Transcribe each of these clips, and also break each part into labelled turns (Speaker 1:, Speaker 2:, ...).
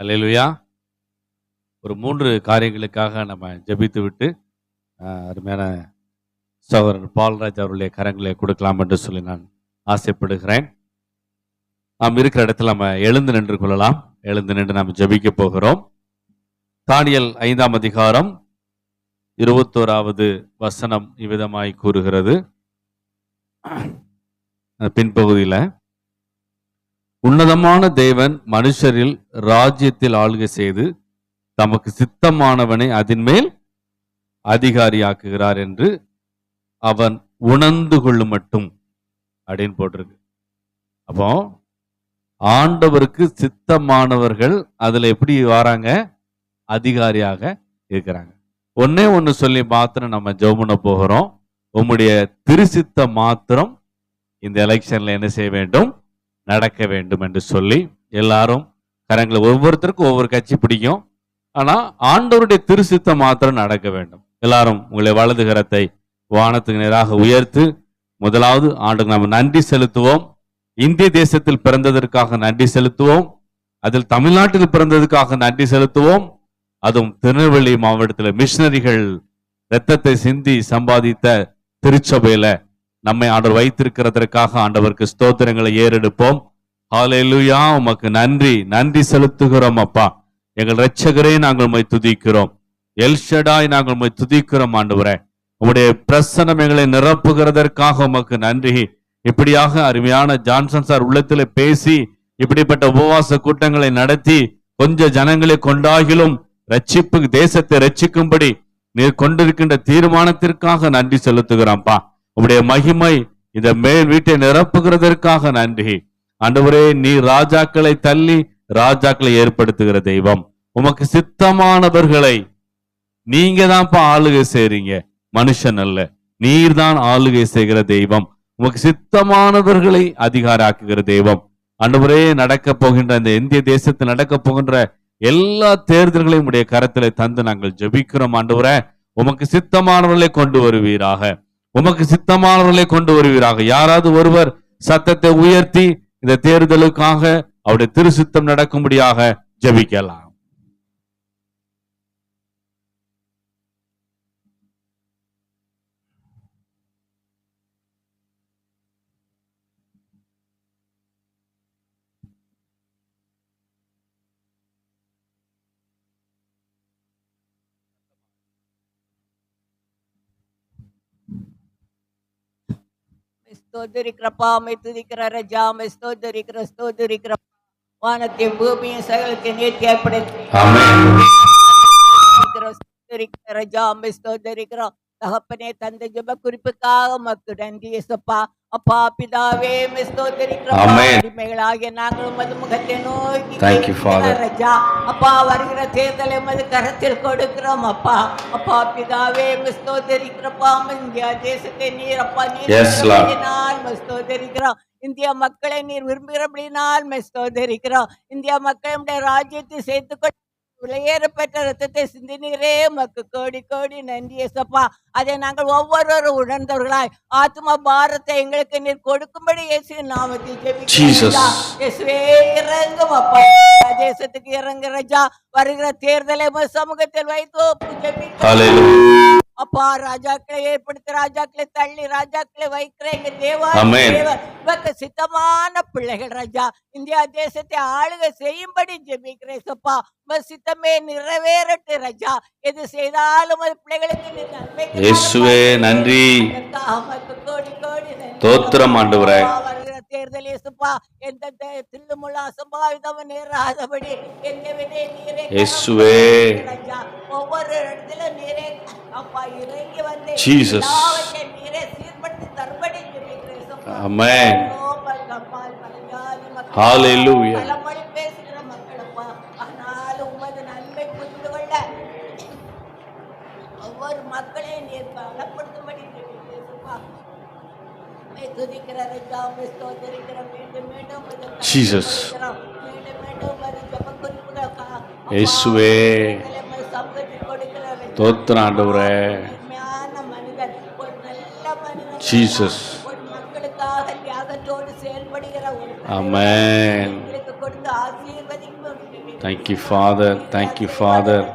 Speaker 1: அல்லேலூயா. ஒரு 3 காரியங்களுக்காக நம்ம ஜெபித்து விட்டு அருமையான சகோதரர் பால்ராஜ் அவருடைய கரங்களை கொடுக்கலாம் என்று சொல்லி நான் ஆசைப்படுகிறேன். நாம் இருக்கிற இடத்துல நம்ம எழுந்து நின்று கொள்ளலாம். எழுந்து நின்று நாம் ஜெபிக்க போகிறோம். தானியேல் 5ஆம் அதிகாரம் 21வது வசனம் இவ்விதமாய் கூறுகிறது. பின்பகுதியில், உன்னதமான தேவன் மனுஷரில் ராஜ்யத்தில் ஆளுகை செய்து தமக்கு சித்தமானவனை அதன் மேல் அதிகாரியாக்குகிறார் என்று அவன் உணர்ந்து கொள்ளும் மட்டும் அப்படின்னு போட்டிருக்கு. அப்போ ஆண்டவருக்கு சித்தமானவர்கள் அதுல எப்படி வராங்க? அதிகாரியாக இருக்கிறாங்க. ஒன்னே ஒன்னு சொல்லி மாத்திரம் நம்ம ஜெபம் பண்ண போகிறோம். உம்முடைய திருசித்த மாத்திரம் இந்த எலெக்ஷன்ல என்ன செய்ய வேண்டும்? நடக்க வேண்டும் என்று சொல்லி எல்லாரும் கரங்களை, ஒவ்வொருத்தருக்கும் ஒவ்வொரு கட்சி பிடிக்கும், ஆனா ஆண்டவருடைய திருசித்தம் மாத்திரம் நடக்க வேண்டும். எல்லாரும் உங்களை வலது கரத்தை வானத்துக்கு நேராக உயர்த்து முதலாவது ஆண்டுக்கு நம்ம நன்றி செலுத்துவோம். இந்திய தேசத்தில் பிறந்ததற்காக நன்றி செலுத்துவோம். அதில் தமிழ்நாட்டில் பிறந்ததற்காக நன்றி செலுத்துவோம். அதுவும் திருநெல்வேலி மாவட்டத்தில் மிஷனரிகள் இரத்தத்தை சிந்தி சம்பாதித்த திருச்சபையில நம்மை ஆண்டவர் வைத்திருக்கிறதற்காக ஆண்டவருக்கு ஸ்தோத்திரங்களை ஏறெடுப்போம். ஹல்லேலூயா. உமக்கு நன்றி நன்றி செலுத்துகிறோம் அப்பா. எங்கள் இரட்சகரே நாங்கள் உம்மை துதிக்கிறோம். எல்ஷடாய் நாங்கள் உம்மை துதிக்கிறோம் ஆண்டவரே. உம்முடைய பிரசன்னம் எங்களை நிரப்புகிறதற்காக உமக்கு நன்றி. இப்படியாக அருமையான ஜான்சன் சார் உள்ளத்தில் பேசி இப்படிப்பட்ட உபவாச கூட்டங்களை நடத்தி கொஞ்ச ஜனங்களை கொண்டாகிலும் ரட்சிப்பு தேசத்தை ரட்சிக்கும்படி நீர் கொண்டிருக்கின்ற தீர்மானத்திற்காக நன்றி செலுத்துகிறோம்ப்பா. உம்முடைய மகிமை இந்த மேல் வீட்டை நிரப்புகிறதற்காக நன்றி ஆண்டவரே. நீ ராஜாக்களை தள்ளி ராஜாக்களை ஏற்படுத்துகிற தெய்வம். உமக்கு சித்தமானவர்களை நீங்க தான்ப்பா ஆளுகை செய்றீங்க, மனுஷன் அல்ல. நீர் தான் ஆளுகை செய்கிற தெய்வம். உமக்கு சித்தமானவர்களை அதிகாராக்குகிற தெய்வம். ஆண்டவரே, நடக்க போகின்ற இந்த இந்திய தேசத்தில் நடக்க போகின்ற எல்லா தேர்தல்களையும் உடைய கரத்திலே தந்து நாங்கள் ஜெபிக்கிறோம் ஆண்டவரே. உமக்கு சித்தமானவர்களை கொண்டு வருவீராக, உமக்கு சித்தமானவர்களை கொண்டு வருவீராக. யாராவது ஒருவர் சத்தத்தை உயர்த்தி இந்த தேர்தலுக்காக அவருடைய திருசித்தம் நடக்கும்படியாக ஜெபிக்கலாம்.
Speaker 2: ஸ்தோத்திரிக்கிறப்பா, மை துதிக்கிற ராஜா, மை ஸ்தோத்திரிக்கிற வானத்தையும் பூமியும் சகலத்தை நேர்த்தியாய்ப்படுத்தி ஸ்தோத்திரிக்கிற ராஜா, மை ஸ்தோத்திரிக்கிறோம். தகப்பனே, தந்த ஜெப குறிப்புக்காக உமக்கு நன்றி இயேசுப்பா. அப்பா பிதாவே, மை ஸ்தோத்திரிக்கிறோம். அடிமைகளாகிய நாங்கள் உமது முகத்தை நோக்கி ராஜா, அப்பா வருகிற தேர்தலை உமது கரத்தில் கொடுக்கிறோம் அப்பா. அப்பா பிதாவே, மை ஸ்தோத்திரிக்கிறப்பா. இந்தியா தேசத்தை நீர் அப்பா நீர் ஸ்தோத்திரிக்கிறோம். இந்திய மக்களை நீர் விரும்புகிறபடினால் மை ஸ்தோத்திரிக்கிறோம். இந்தியா மக்களுடைய ராஜ்யத்தை சேர்த்துக்கொண்டு விலையேறப்பட்ட ரத்தத்தை சிந்தினீரே, உமக்கு கோடி கோடி நன்றி இயேசுப்பா. அதை நாங்கள் ஒவ்வொருவரும் உணர்ந்தவர்களாய் ஆத்மா பாரத்தை எங்களுக்கு நீர் கொடுக்கும்படி இயேசுவின் நாமத்தில் ஜெபிக்கிறோம். இயேசுவே இறங்கும் அப்பா, தேசத்துக்கு இறங்கு ராஜா. வருகிற தேர்தலை சமூகத்தில் வைத்து ஜெபிக்கிறோம் அப்பா. ராஜாக்களை ஏற்படுத்த, ராஜாக்களை தள்ளி ராஜாக்களை வைக்கிற எங்க தேவனுக்கு சித்தமான பிள்ளைகள் ராஜா, இந்தியா தேசத்தை ஆளுகை செய்யும்படி ஜெபிக்கிறேன் சப்பா. சித்தமே நிறைவேறட்டு ராஜா. எது செய்தாலும் அது பிள்ளைகளுக்கு நன்மை.
Speaker 1: நன்றி,
Speaker 2: கோடி கோடி
Speaker 1: தோத்திரம் ஆண்டவரே.
Speaker 2: வருகிற தேர்தல் இயேசுப்பா, எந்த தில்லுமுள்ள அசம்பாவிதம் நேராதபடி என்னவிடே நீரே ராஜா. ஒவ்வொரு இடத்துல நீரே அப்பா இறங்கி வந்து நீரே சீர்படுத்தி தரும்படி ஜெபிக்கிறேன்.
Speaker 1: ஆமென். ஹல்லேலூயா.
Speaker 2: பலமொழி பேசுகிற மக்கள் அப்பா, ஆனால் உமது நன்மை புரிந்து கொள்ள ஒவ்வொரு மக்களையும் நீர் பலப்படுத்தும்படி ஜெபிக்கிறேன்ப்பா. துதிக்கிற ராஜா, ஸ்தோத்திரிக்கிற மீண்டும் மீண்டும்
Speaker 1: ஜீசஸ்.
Speaker 2: மீண்டும் மீண்டும் ஒரு ஜெப குறிப்புகள்
Speaker 1: இயேசுவே
Speaker 2: சமூகத்தில் கொடுக்கிற
Speaker 1: தோத்திரம் ஆண்டவரே.
Speaker 2: மனிதன், ஒரு நல்ல மனிதன்,
Speaker 1: ஜீசஸ்.
Speaker 2: ஒரு மக்களுக்காக தியாகத்தோடு செயல்படுகிற ஒரு
Speaker 1: ஆமென்.
Speaker 2: எங்களுக்கு கொடுத்து ஆசீர்வதிக்கும்
Speaker 1: thank you father, thank you father.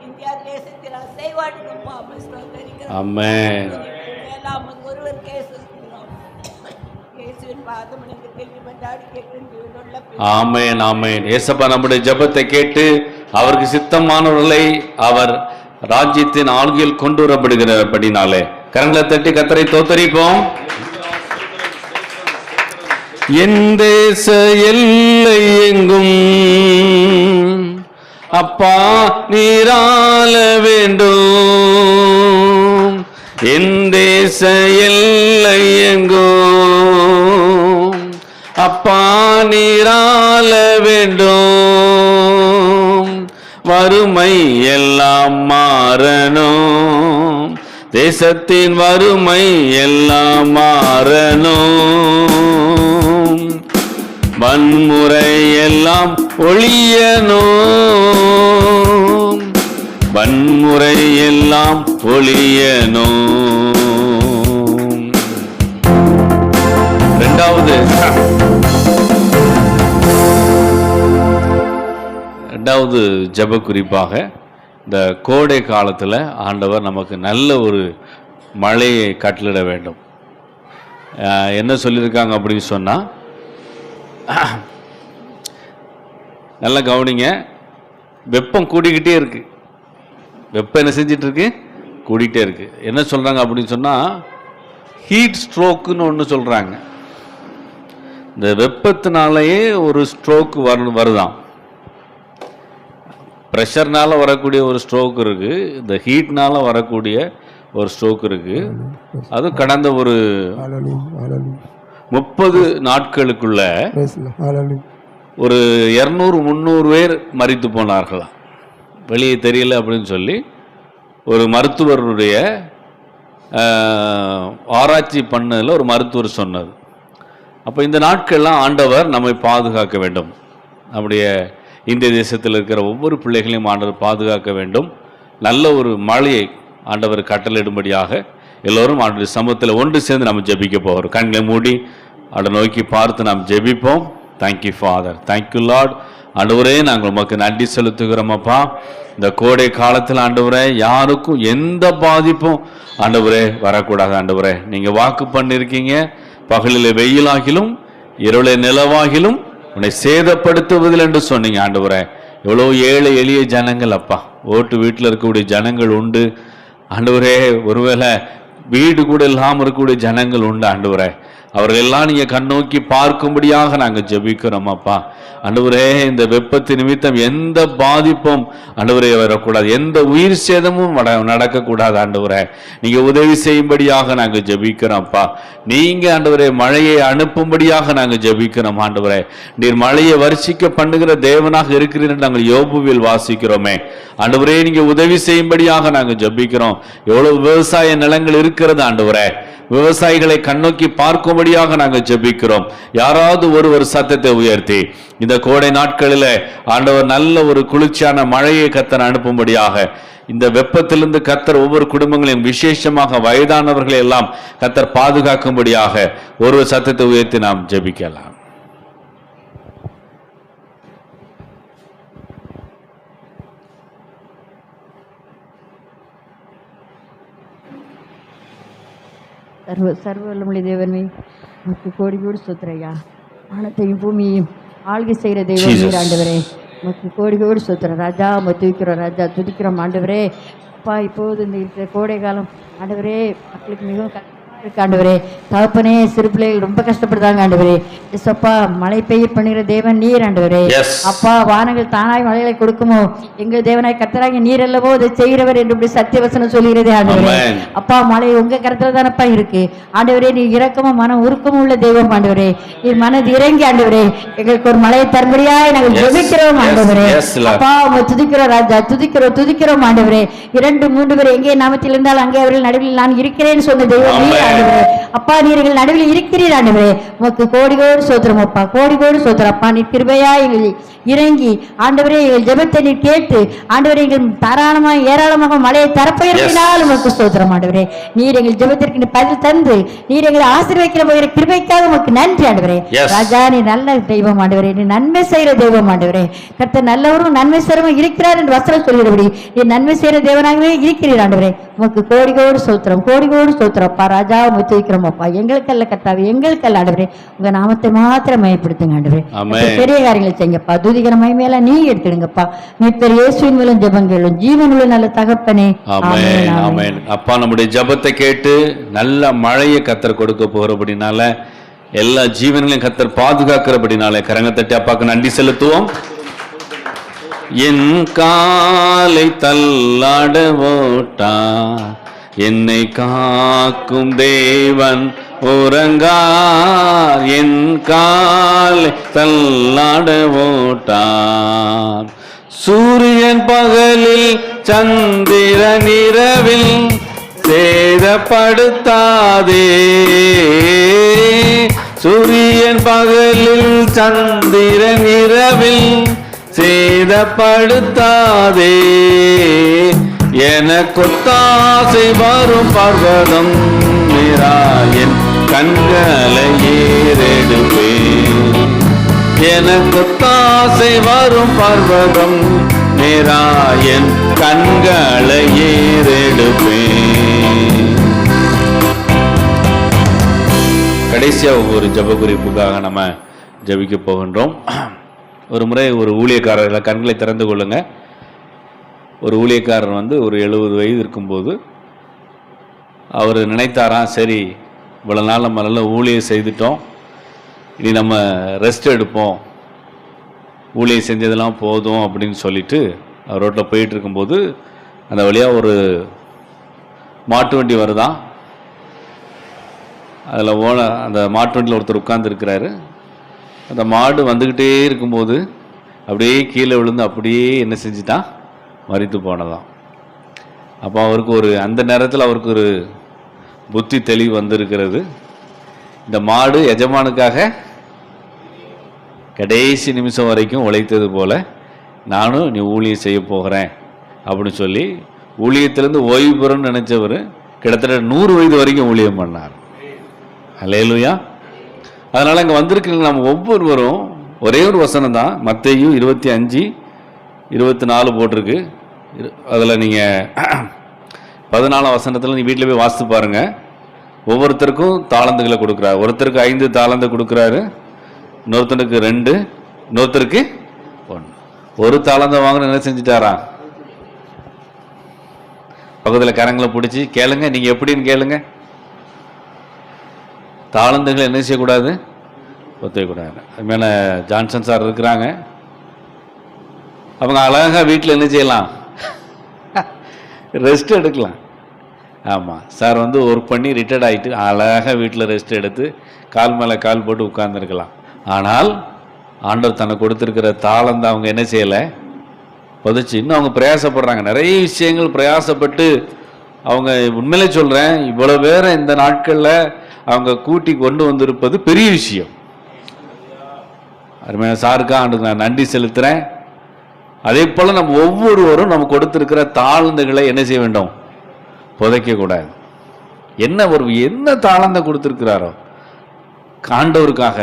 Speaker 2: India தேசத்தில் செய்வாடுங்கப்பா. ஸ்தோத்திரிக்கிறோம்.
Speaker 1: ஆமென்.
Speaker 2: எல்லாம் ஒருவருக்கே சொல்கிறோம். இயேசுவின் பாதமணிக்கு திரும்பி வந்தாடி கேட்கின்ற
Speaker 1: ஆமென், ஆமென். ஏசப்பா நம்முடைய ஜெபத்தை கேட்டு அவருக்கு சித்தமானவர்களை அவர் ராஜ்யத்தின் ஆளுகையில் கொண்டு வரப்படுகிறபடினாலே கரங்களை தட்டி கர்த்தரை தோத்தரிப்போம். என் தேச எல்லை எங்கும் அப்பா நீராள வேண்டும். என் தேச எல்லை எங்கும் அப்பா நீராள வேண்டும். வறுமை எல்லாம் மாறணும், தேசத்தின் வறுமை எல்லாம் மாறணும். வன்முறை எல்லாம் ஒழியணும், வன்முறை எல்லாம் ஒழியணும். ரெண்டாவது ஜெப குறிப்பாக இந்த கோடை காலத்தில் ஆண்டவர் நமக்கு நல்ல ஒரு மழையை கட்டளிட வேண்டும். என்ன சொல்லியிருக்காங்க அப்படின்னு சொன்னால், நல்லா கவனிங்க, வெப்பம் கூடிக்கிட்டே இருக்கு. வெப்பம் என்ன செஞ்சிட்டு இருக்கு? கூடிக்கிட்டே இருக்கு. என்ன சொல்றாங்க அப்படின்னு சொன்னால், ஹீட் ஸ்ட்ரோக்குன்னு ஒன்று சொல்றாங்க. இந்த வெப்பத்தினாலேயே ஒரு ஸ்ட்ரோக் வருதாம். ப்ரெஷர்னால வரக்கூடிய ஒரு ஸ்ட்ரோக் இருக்கு, இந்த ஹீட்னால வரக்கூடிய ஒரு ஸ்ட்ரோக் இருக்கு. அது கடந்த ஒரு 30 நாட்களுக்குள்ள ஒரு 200-300 பேர் மரித்து போனார்களாம். வெளியே தெரியல அப்படின்னு சொல்லி ஒரு மருத்துவருடைய ஆராய்ச்சி பண்ணதில் ஒரு மருத்துவர் சொன்னது. அப்போ இந்த நாட்கள்லாம் ஆண்டவர் நம்மை பாதுகாக்க வேண்டும். நம்முடைய இந்திய தேசத்தில் இருக்கிற ஒவ்வொரு பிள்ளைகளையும் ஆண்டவர் பாதுகாக்க வேண்டும். நல்ல ஒரு மழையை ஆண்டவர் கட்டளையிடும்படியாக எல்லோரும் ஆண்டவர் சமூகத்தில் ஒன்று சேர்ந்து நம்ம ஜெபிக்க போகிறோம். கண்களை மூடி அதை நோக்கி பார்த்து நாம் ஜெபிப்போம். Thank you father, thank you Lord. ஆண்டவரே, நாங்கள் உமக்கு நன்றி செலுத்துகிறோமப்பா. இந்த கோடை காலத்தில் ஆண்டவரே யாருக்கும் எந்த பாதிப்பும் ஆண்டவரே வரக்கூடாது. ஆண்டவரே, நீங்கள் வாக்கு பண்ணியிருக்கீங்க, பகலில் வெயிலாகிலும் இருளை நிலவாகிலும் உன்னை சேதப்படுத்துவதில் என்று சொன்னீங்க. ஆண்டவரே, எவ்வளோ ஏழை எளிய ஜனங்கள் அப்பா, ஓட்டு வீட்டில் இருக்கக்கூடிய ஜனங்கள் உண்டு ஆண்டவரே. ஒருவேளை வீடு கூட இல்லாமல் இருக்கக்கூடிய ஜனங்கள் உண்டு ஆண்டவரே. அவர்கள் எல்லாம் நீங்கள் கண்ணோக்கி பார்க்கும்படியாக நாங்கள் ஜெபிக்கிறோம் அப்பா. ஆண்டவரே, இந்த வெப்பத்தின் நிமித்தம் எந்த பாதிப்பும் ஆண்டவரே வரக்கூடாது, எந்த உயிர் சேதமும் நடக்கக்கூடாது. ஆண்டவரே, நீங்கள் உதவி செய்யும்படியாக நாங்கள் ஜெபிக்கிறோம் அப்பா. நீங்கள் ஆண்டவரே மழையை அனுப்பும்படியாக நாங்கள் ஜெபிக்கிறோம் ஆண்டவரே. நீர் மழையை வர்ஷிக்க பண்ணுகிற தேவனாக இருக்கிறீர்கள் நாங்கள் யோபுவில் வாசிக்கிறோமே. ஆண்டவரே, நீங்கள் உதவி செய்யும்படியாக நாங்கள் ஜெபிக்கிறோம். எவ்வளவு விவசாய நிலங்கள் இருக்கிறது ஆண்டவரே, விவசாயிகளை கண்ணோக்கி பார்க்கும்படியாக நாங்கள் ஜெபிக்கிறோம். யாராவது ஒருவர் சத்தத்தை உயர்த்தி இந்த கோடை நாட்களில் ஆண்டவர் நல்ல ஒரு குளிர்ச்சியான மழையை கர்த்தர் அனுப்பும்படியாக, இந்த வெப்பத்திலிருந்து கர்த்தர் ஒவ்வொரு குடும்பங்களையும் விசேஷமாக வயதானவர்களை எல்லாம் கர்த்தர் பாதுகாக்கும்படியாக ஒருவர் சத்தத்தை உயர்த்தி நாம் ஜெபிக்கலாம்.
Speaker 3: சர்வவல்லமுள்ள தேவனே, உமக்கு கோடி கோடி ஸ்தோத்திரையா. வானத்தையும் பூமியையும் ஆள்கை செய்கிற தெய்வம் நீர் ஆண்டவரே. உமக்கு கோடி கோடி ஸ்தோத்திரம் ராஜா. உம்மை துதிக்கிறோம் ராஜா, துதிக்கிறோம் ஆண்டவரே. அப்பா, இப்போது இந்த கோடை காலம் ஆண்டவரே மக்களுக்கு மிகவும் ஆண்டவரே. தகப்பனே, சிறு பிள்ளைகள் ரொம்ப கஷ்டப்படுறாங்க ஆண்டவரே. எஸ்அப்பா, மழை பெய்ய பண்ணுகிற தேவன் நீர் ஆண்டவரே. அப்பா, வானங்கள் தானாய் மழைகளை கொடுக்குமோ? எங்கள் தேவனாய் கர்த்தராகிய நீர் அல்லவோ அதை செய்கிறவர் என்று சத்தியவசனம் சொல்கிறது ஆண்டவரே. அப்பா, மழை உங்க கருத்துல தானப்பா இருக்கு ஆண்டவரே. நீ இரக்கமும் மனம் உருக்கமும் உள்ள தெய்வம் ஆண்டவரே. நீ மனது இறங்கி ஆண்டவரே எங்களுக்கு ஒரு மழையை தரும்படியாய் நாங்கள் ஜெபிக்கிறோம் ஆண்டவரே. அப்பா, உங்க துதிக்கிறோம் ராஜா, துதிக்கிறோம் ஆண்டவரே. 2-3 பேர் எங்கே நாமத்தில் இருந்தால் அங்கே அவர்கள் நடுவில் நான் இருக்கிறேன்னு சொன்ன தெய்வம் நீர் ஆண்டவரே. அப்பா நீர் எங்கள் நடுவில் இருக்கிறீர் ஆண்டவரே. உமக்கு கோடி கோடி சோத்திரம் அப்பா, கோடி கோடி சோத்திரம் அப்பா. நீர் கிருபையா எங்கள் இறங்கி ஆண்டவரே எங்கள் ஜெபத்தை நீர் கேட்டு ஆண்டவரே எங்கள் தாராளமாக ஏராளமாக மழையை தரப்போயிருந்தால் உமக்கு சோத்திரம் ஆண்டவரே. நீர் எங்கள் ஜெபத்திற்கு நீர் பதில் தந்து நீர் எங்களை ஆசீர்வதிக்கிற போகிற கிருபைக்காக உமக்கு நன்றி ஆண்டவரே. ராஜா நீ நல்ல தெய்வம் ஆண்டவரே, நீ நன்மை செய்கிற தெய்வம் ஆண்டவரே. கர்த்தர் நல்லவரும் நன்மை செய்றவரும் இருக்கிறார் என்று வசனம் சொல்கிறபடி நீ நன்மை செய்கிற தேவனாகவே இருக்கிறீர் ஆண்டவரே. உமக்கு கோடி கோடி சோத்திரம், கோடி கோடி சோத்திரம் அப்பா. ராஜா உமக்கு வைக்கிறோம் அப்பா. எங்களுக்கல்ல கர்த்தாவே, எங்களுக்கல்ல ஆண்டவரே. உங்க நாமத்தை மாத்திரம் மயப்படுத்துங்க ஆண்டவரே. பெரிய காரியங்களை செய்யுங்கப்பா. துதிக்கிற மகிமையில நீ எடுத்துடுங்கப்பா. மீட்பர் இயேசுவின் மூலம் ஜெபங்களும் ஜீவனுள்ள நல்ல தகப்பனே.
Speaker 1: ஆமென் ஆமென். அப்பா நம்முடைய ஜெபத்தை கேட்டு நல்ல மழையை கர்த்தர் கொடுக்க போகிறபடினால, எல்லா ஜீவன்களையும் கர்த்தர் பாதுகாக்கிறபடினால கரங்க தட்டி அப்பாக்கு நன்றி செலுத்துவோம். என் காலை தள்ளாட ஓட்டா என்னை காக்கும் தேவன் உறங்கார். என் காலை தள்ளாட ஓட்டார். சூரியன் பகலில் சந்திரன் இரவில் சேதப்படுத்தாதே. சூரியன் பகலில் சந்திரன் இரவில் சேதப்படுத்தாதே. எனக்கொத்தாசை வரும் பர்வதம் என் கண்களை ஏறெடுப்பேன். எனக்கொத்தாசை வரும் பர்வதம் என் கண்களை ஏறெடுப்பேன். கடைசியா ஒரு ஜெப குறிப்புக்காக நம்ம ஜெபிக்க போகின்றோம். ஒரு முறை ஒரு ஊழியக்காரர்களை கண்களை திறந்து கொள்ளுங்க. ஒரு ஊழியக்காரர் ஒரு 70 வயது இருக்கும்போது அவர் நினைத்தாராம், சரி இவ்வளோ நாள் நம்ம நல்ல ஊழியம் செய்துட்டோம், இனி நம்ம ரெஸ்ட் எடுப்போம், ஊழியம் செஞ்சதெல்லாம் போதும் அப்படின்னு சொல்லிட்டு அவர் ரோட்டில் போயிட்டு இருக்கும்போது அந்த வழியாக ஒரு மாட்டு வண்டி வருதான். அதில் அந்த மாட்டு வண்டியில் ஒருத்தர் உட்கார்ந்துருக்கிறாரு. அந்த மாடு வந்துக்கிட்டே இருக்கும்போது அப்படியே கீழே விழுந்து அப்படியே என்ன செஞ்சிட்டான், மரித்து போனதான். அப்போ அவருக்கு அந்த நேரத்தில் அவருக்கு ஒரு புத்தி தெளிவு வந்திருக்கிறது. இந்த மாடு எஜமானுக்காக கடைசி நிமிஷம் வரைக்கும் உழைத்தது போல நானும் நீ ஊழியம் செய்ய போகிறேன் அப்படின்னு சொல்லி ஊழியத்திலேருந்து ஓய்வு பெறும்னு நினைச்சவர் கிட்டத்தட்ட 100 வயது வரைக்கும் ஊழியம் பண்ணார். அல்லேலூயா. அதனால் இங்கே வந்திருக்கீங்க நம்ம ஒவ்வொருவரும் ஒரே ஒரு வசனம் தான், மத்தேயு 25:24 போட்டிருக்கு. அதில் நீங்கள் 14ஆம் வசனத்தில் நீ வீட்டில் போய் வாசித்து பாருங்கள். ஒவ்வொருத்தருக்கும் தாளந்துகளை கொடுக்குறாரு. ஒருத்தருக்கு 5 தாளந்து கொடுக்குறாரு, இன்னொருத்தருக்கு 2, இன்னொருத்தருக்கு 1. ஒரு தாளந்தை வாங்கின என்ன செஞ்சுட்டாரா, பக்கத்தில் கரங்களை பிடிச்சி கேளுங்க, நீங்கள் எப்படின்னு கேளுங்க. தாளந்துகளை என்ன செய்யக்கூடாது, ஒத்துக்கூடாது. அது மேலே ஜான்சன் சார் இருக்கிறாங்க, அவங்க அழகாக வீட்டில் என்ன செய்யலாம், ரெஸ்ட் எடுக்கலாம். ஆமாம், சார் ஒர்க் பண்ணி ரிட்டையர்ட் ஆகிட்டு அழகாக வீட்டில் ரெஸ்ட் எடுத்து கால் மேலே கால் போட்டு உட்கார்ந்துருக்கலாம். ஆனால் ஆண்டவர் தனக்கு கொடுத்துருக்கிற தாளந்தை அவங்க என்ன செய்யலை, புதைச்சி இன்னும் அவங்க பிரயாசப்படுறாங்க. நிறைய விஷயங்கள் பிரயாசப்பட்டு அவங்க, உண்மையிலே சொல்கிறேன், இவ்வளோ பேரை இந்த நாட்களில் அவங்க கூட்டி கொண்டு வந்திருப்பது பெரிய விஷயம். அருமையான சாருக்கா ஆண்டுக்கு நான் நன்றி செலுத்துகிறேன். அதே போல் நம்ம ஒவ்வொருவரும் நம்ம கொடுத்துருக்கிற தாளந்துகளை என்ன செய்ய வேண்டும், புதைக்கக்கூடாது. என்ன தாளந்தை கொடுத்துருக்கிறாரோ ஆண்டவருக்காக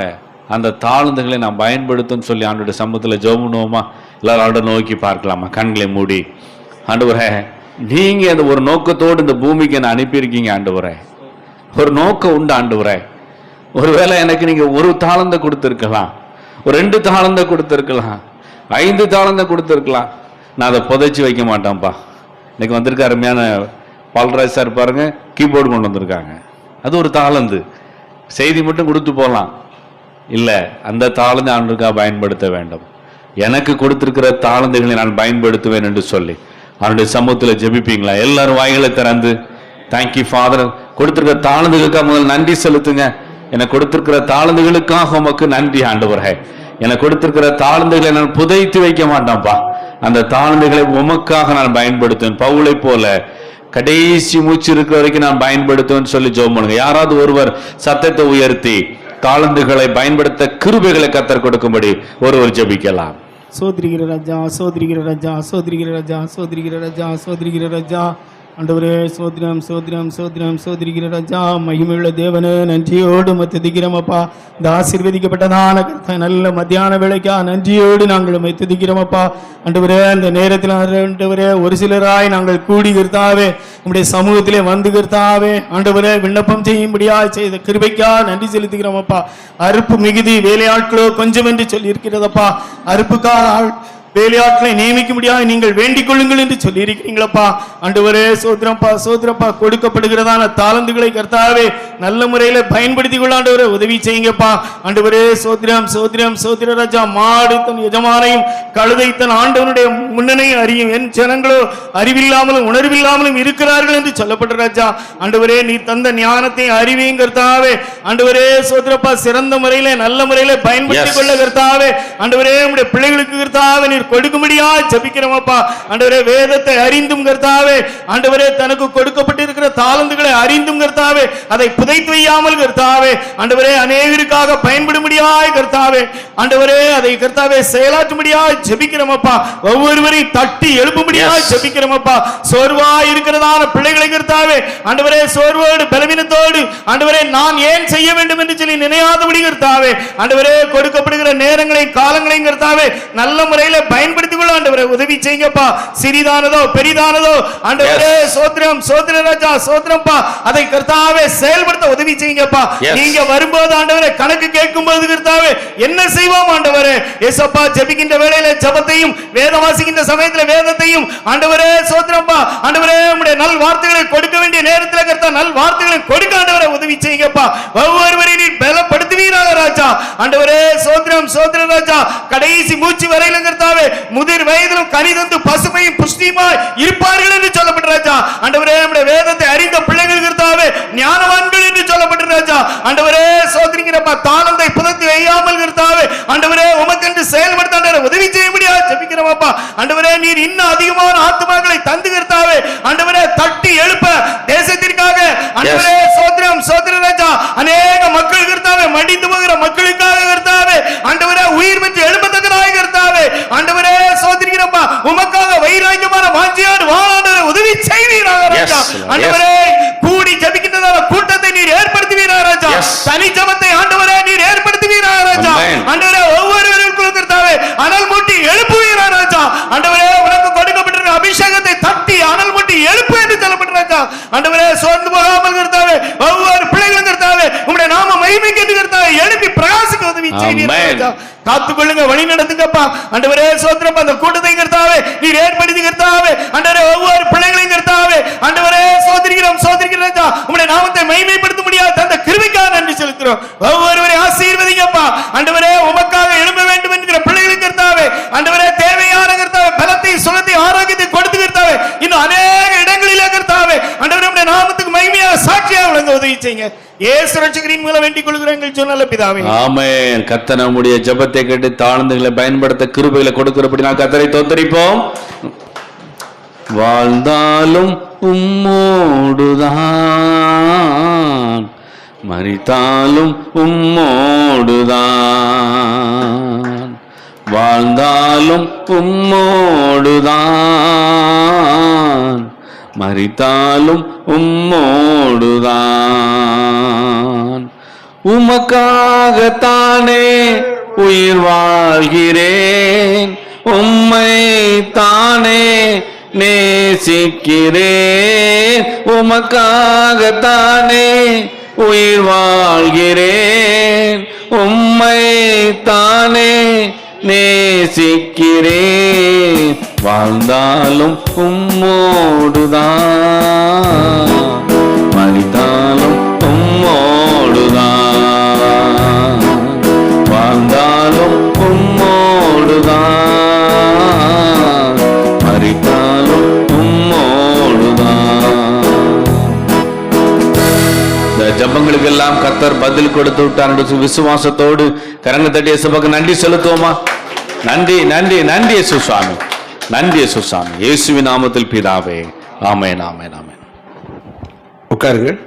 Speaker 1: அந்த தாளந்துகளை நாம் பயன்படுத்தும் சொல்லி ஆண்டோட சமூகத்தில் ஜெபம் பண்ணுவோமா? எல்லாரும் ஆண்டவரை நோக்கி பார்க்கலாமா? கண்களை மூடி, ஆண்டவரே நீங்கள் அந்த ஒரு நோக்கத்தோடு இந்த பூமிக்கு என்ன அனுப்பியிருக்கீங்க ஆண்டவரே, ஒரு நோக்கம் உண்டு ஆண்டவரே. ஒருவேளை எனக்கு நீங்கள் ஒரு தாளந்தை கொடுத்துருக்கலாம், ஒரு 2 தாளந்தை கொடுத்துருக்கலாம், 5 தாளந்தை கொடுத்துருக்கலாம். நான் அதை புதைச்சி வைக்க மாட்டேன்ப்பா. இன்னைக்கு வந்திருக்க அருமையான பால்ராஜ் சார் பாருங்க, கீபோர்டு கொண்டு வந்திருக்காங்க. அது ஒரு தாளந்து, செய்தி மட்டும் கொடுத்து போகலாம் இல்லை, அந்த தாளந்தை ஆண்டவருக்காக பயன்படுத்த வேண்டும். எனக்கு கொடுத்திருக்கிற தாளந்துகளை நான் பயன்படுத்துவேன் என்று சொல்லி அவனுடைய சமூகத்தில் ஜெபிப்பீங்களா? எல்லாரும் வாய்களை திறந்து, தேங்க்யூ ஃபாதர், கொடுத்திருக்கிற தாளந்துகளுக்காக முதல் நன்றி செலுத்துங்க. எனக்கு கொடுத்திருக்கிற தாளந்துகளுக்காக உமக்கு நன்றி ஆண்டவரே. எனக்கு கொடுத்திருக்கிற தாளந்துகளை நான் புதைத்து வைக்க மாட்டேன்ப்பா. அந்த தாளந்துகளை உமக்காக நான் பயன்படுத்துவேன். பவுலை போல கடைசி மூச்சு இருக்கிற வரைக்கும் நான் பயன்படுத்துவேன்னு சொல்லி ஜெபம் பண்ணுங்க. யாராவது ஒருவர் சத்தத்தை உயர்த்தி தாளந்துகளை பயன்படுத்த கிருபைகளை கத்தர் கொடுக்கும்படி ஒருவர் ஜெபிக்கலாம்.
Speaker 4: சோதரிகிற ராஜா, சோதரிகிற ராஜா, சோதரிகிற ராஜா, சோதரிகிற ராஜா, சோதரிகிற ராஜா. ஆண்டவரே சோதரம் சோதரம் சோதரம் சோதரிகிற ராஜா, மகிமையுள்ள தேவனே நன்றியோடு துதிக்கிறோம் அப்பா. இந்த ஆசீர்வதிக்கப்பட்டதான நல்ல மத்தியான வேளைக்கா நன்றியோடு நாங்கள் துதிக்கிறோம் அப்பா. ஆண்டவரே அந்த நேரத்தில் ஆண்டவரே ஒரு சிலராய் நாங்கள் கூடி கர்த்தாவே உங்களுடைய சமூகத்திலே வந்து கர்த்தாவே ஆண்டவரே விண்ணப்பம் செய்யும்படியா செய்த கிருபைக்கா நன்றி செலுத்துகிறோம் அப்பா. அறுப்பு மிகுதி வேலையாட்களோ கொஞ்சம் என்று சொல்லி இருக்கிறதப்பா. அறுப்புக்காக வேலையாட்களை நியமிக்க முடியாது, நீங்கள் வேண்டிக் கொள்ளுங்கள் என்று சொல்லி இருக்கிறீங்களப்பா. ஆண்டவரே சோதரப்பா, சோதரப்பா, கொடுக்கப்படுகிறதான தாளந்துகளை கர்த்தாவே நல்ல முறையில பயன்படுத்தி கொள்ள ஆண்டவரே உதவி செய்யுங்கப்பா. ஆண்டவரே சோதரம் சோதரம் சோதர ராஜா, மாடு தன் எஜமானையும் கழுதை தன் ஆண்டவனுடைய முன்னணையும் அறியும் என் ஜனங்களோ அறிவில்லாமலும் உணர்வில்லாமலும் இருக்கிறார்கள் என்று சொல்லப்பட்ட ராஜா. ஆண்டவரே நீ தந்த ஞானத்தை அறிவியும் கர்த்தாவே. ஆண்டவரே சோதரப்பா, சிறந்த முறையில நல்ல முறையில பயன்படுத்திக் கொள்ள கர்த்தாவே. ஆண்டவரே உங்களுடைய பிள்ளைகளுக்கு கர்த்தாவே கொடுக்கும்படியா ஜெபிக்கிறோம் அப்பா. ஆண்டவரே வேதத்தை அறிந்தும் கர்த்தாவே, ஆண்டவரே தனக்கு கொடுக்கப்பட்டிருக்கிற தாளந்துகளை அறிந்தும் கர்த்தாவே அதை புதைத்து வையாமல் கர்த்தாவே ஆண்டவரே அநேகருக்காக பயன்படும்படியாய் கர்த்தாவே ஆண்டவரே அதை கர்த்தாவே செயலாற்றும்படியாய் ஜெபிக்கிறோம் அப்பா. ஒவ்வொருவரையும் தட்டி எழுப்பும்படியாய் ஜெபிக்கிறோம் அப்பா. சோர்வாய் இருக்கிறதான பிள்ளைகளை கர்த்தாவே ஆண்டவரே சோர்வோடு பலவீனத்தோடு ஆண்டவரே நான் ஏன் செய்ய வேண்டும் என்று சொல்லி நினையாதபடி கர்த்தாவே ஆண்டவரே கொடுக்கப்படுகிற நேரங்களையும் காலங்களையும் கர்த்தாவே நல்ல முறையில் பயன்படுத்திக் கொள்ள ஆண்டவரே உதவி செய்யுங்கப்பா. சிறிதானதோ பெரிதானதோ ஆண்டவரே சோத்ரம் சோத்ர ராஜா சோத்ரம்பா அதை கர்த்தாவே செயல்படுத்த உதவி செய்யுங்கப்பா. நீங்க வரும்போது ஆண்டவரே கணக்கு கேட்கும் போது கர்த்தாவே என்ன செய்வோம் ஆண்டவரே ஏசப்பா. ஜெபிக்கின்ற வேளையில ஜெபத்தையும் வேதம் வாசிக்கின்ற சமயத்துல வேதத்தையும் ஆண்டவரே சோத்ரம்பா ஆண்டவரே உம்முடைய நல் வார்த்தைகளை கொடுக்க வேண்டிய நேரத்தில் கர்த்தா நல் வார்த்தைகளை கொடுக்க ஆண்டவரே உதவி செய்யுங்கப்பா. ஒவ்வொருவரையும் நீ பலப்படுத்துவீராக ராஜா. ஆண்டவரே சோத்ரம் சோத்ர ராஜா, கடைசி மூச்சு வரையிலும் கர்த்தாவே முதிர் வயதிலும் கனிதந்து பசுமையும் புஷ்டியுமாய் இருப்பார்கள் என்று சொல்லப்பட்ட ராஜா. ஆண்டவரே நம்முடைய வேதத்தை அறிந்த பிள்ளைகள் கர்த்தாவே ஞானவான்கள் என்று சொல்லப்பட்ட ராஜா. ஆண்டவரே சோதரிக்கிறப்பா தாளந்தை புதைத்து வையாமல் கர்த்தாவே ஆண்டவரே உமக்கென்று செயல்படுத்த ஆண்டவரே உதவி செய்ய முடியாது ஜெபிக்கிறோம் அப்பா. ஆண்டவரே நீர் இன்னும் அதிகமான ஆத்துமாக்களை தந்து கர்த்தாவே ஆண்டவரே தட்டி எழுப்ப தேசத்திற்காக ஆண்டவரே சோதரம் சோதர ராஜா அநேக மக்கள் கர்த்தாவே மடிந்து போகிற மக்களுக்காக கர்த்தாவே ஆண்டவரே உயிர் பெற்று எழுப்பத்தக்கதாக கர்த்தாவே ஆண்டவரே சோதரிக்கிறப்பா உமக்காக வைராக்கியமான வாஞ்சியோடு வாழாண்டவரே உதவி செய்வீராக ராஜா. ஆண்டவரே கூடி ஜெபிக்கின்றதான கூட்டத்தை நீர் ஏற்படுத்துவீராக ராஜா. தனி ஜெபத்தை ஆண்டவரே நீர் ஏற்படுத்துவீராக ராஜா. ஆண்டவரே ஒவ்வொருவருக்கும் கர்த்தாவே அனல் மூட்டி எழுப்புவீராக ராஜா. ஆண்டவரே உனக்கு கொடுக்கப்பட்டிருக்கிற அபிஷேகத்தை தட்டி அனல் மூட்டி எழுப்பு என்று சொல்லப்பட்ட ராஜா. ஆண்டவரே சோர்ந்து போகாமல் கர்த்தாவே ஒவ்வொரு பிள்ளைகளும் கர்த்தாவே உம்முடைய நாம மகிமைக்கு என்று கர்த்தாவே எழுப்பி பிரகாசிக்க உதவி செய்வீராக ராஜா. காத்துக்கொள்ளுங்க, வழி நடத்துங்கப்பா. ஆண்டவரே சோத்திரம் அந்த கூட்டத்தை கர்த்தாவே நீர் ஏற்படுத்தி கர்த்தாவே ஆண்டவரே ஒவ்வொரு பிள்ளைகளையும் கர்த்தாவே ஆண்டவரே சோதரிக்கிறோம் சோதரிக்கிற ராஜா உம்முடைய நாமத்தை மகிமைப்படுத்த முடியாது தந்த கிருபைக்காக நன்றி செலுத்துறோம். ஒவ்வொருவரை ஆசீர்வதிங்கப்பா. ஆண்டவரே உமக்காக எழும்ப வேண்டும் என்கிற பிள்ளைகளுக்கு கர்த்தாவே ஆண்டவரே தேவையான கர்த்தாவே பலத்தை சுகத்தை ஆரோக்கியத்தை கொடுத்து கர்த்தாவே இன்னும் அநேக இடங்களிலே கர்த்தாவே ஆண்டவரே உம்முடைய நாமத்துக்கு மகிமையாக சாட்சியாக விளங்க உதவி செய்யுங்க. இயேசு ரட்சகரின் மூலம் வேண்டிக் கொள்கிறோம் எங்கள் சொன்ன பிதாவே
Speaker 1: ஆமென். கர்த்தர் நம்முடைய ஜெபத்தை கேட்டு தாழ்ந்துகளை பயன்படுத்த கிருபைகளை கொடுக்கிறபடி நான் கர்த்தரை தோத்தரிப்போம். வாழ்ந்தாலும் உம்மோடுதான் மரித்தாலும் உம்மோடுதான் வாழ்ந்தாலும் உம்மோடுதான் மரித்தாலும் உம்மோடுதான் உமக்காகத்தானே உயிர் வாழ்கிறேன் உம்மை தானே நேசிக்கிறேன் உமக்காகத்தானே உயிர் வாழ்கிறேன் உம்மை தானே நேசிக்கிறேன் வாழ்ந்தாலும் உம்மோடுதான் மரித்தாலும் உம்மோடுதான் வாழ்ந்தாலும் உம்மோடுதான் மரித்தாலும் உம்மோடுதான். இந்த ஜபங்களுக்கு எல்லாம் கர்த்தர் பதில் கொடுத்து விட்டார். விசுவாசத்தோடு கரங்க தட்டிய சபைக்கு நன்றி செலுத்துவோமா? நன்றி நன்றி நன்றி இயேசு சுவாமி, நன்றி இயேசு சுவாமி. இயேசுவின் நாமத்தில் பிதாவே, ஆமென் ஆமென் ஆமென்.
Speaker 5: உட்காருங்கள்.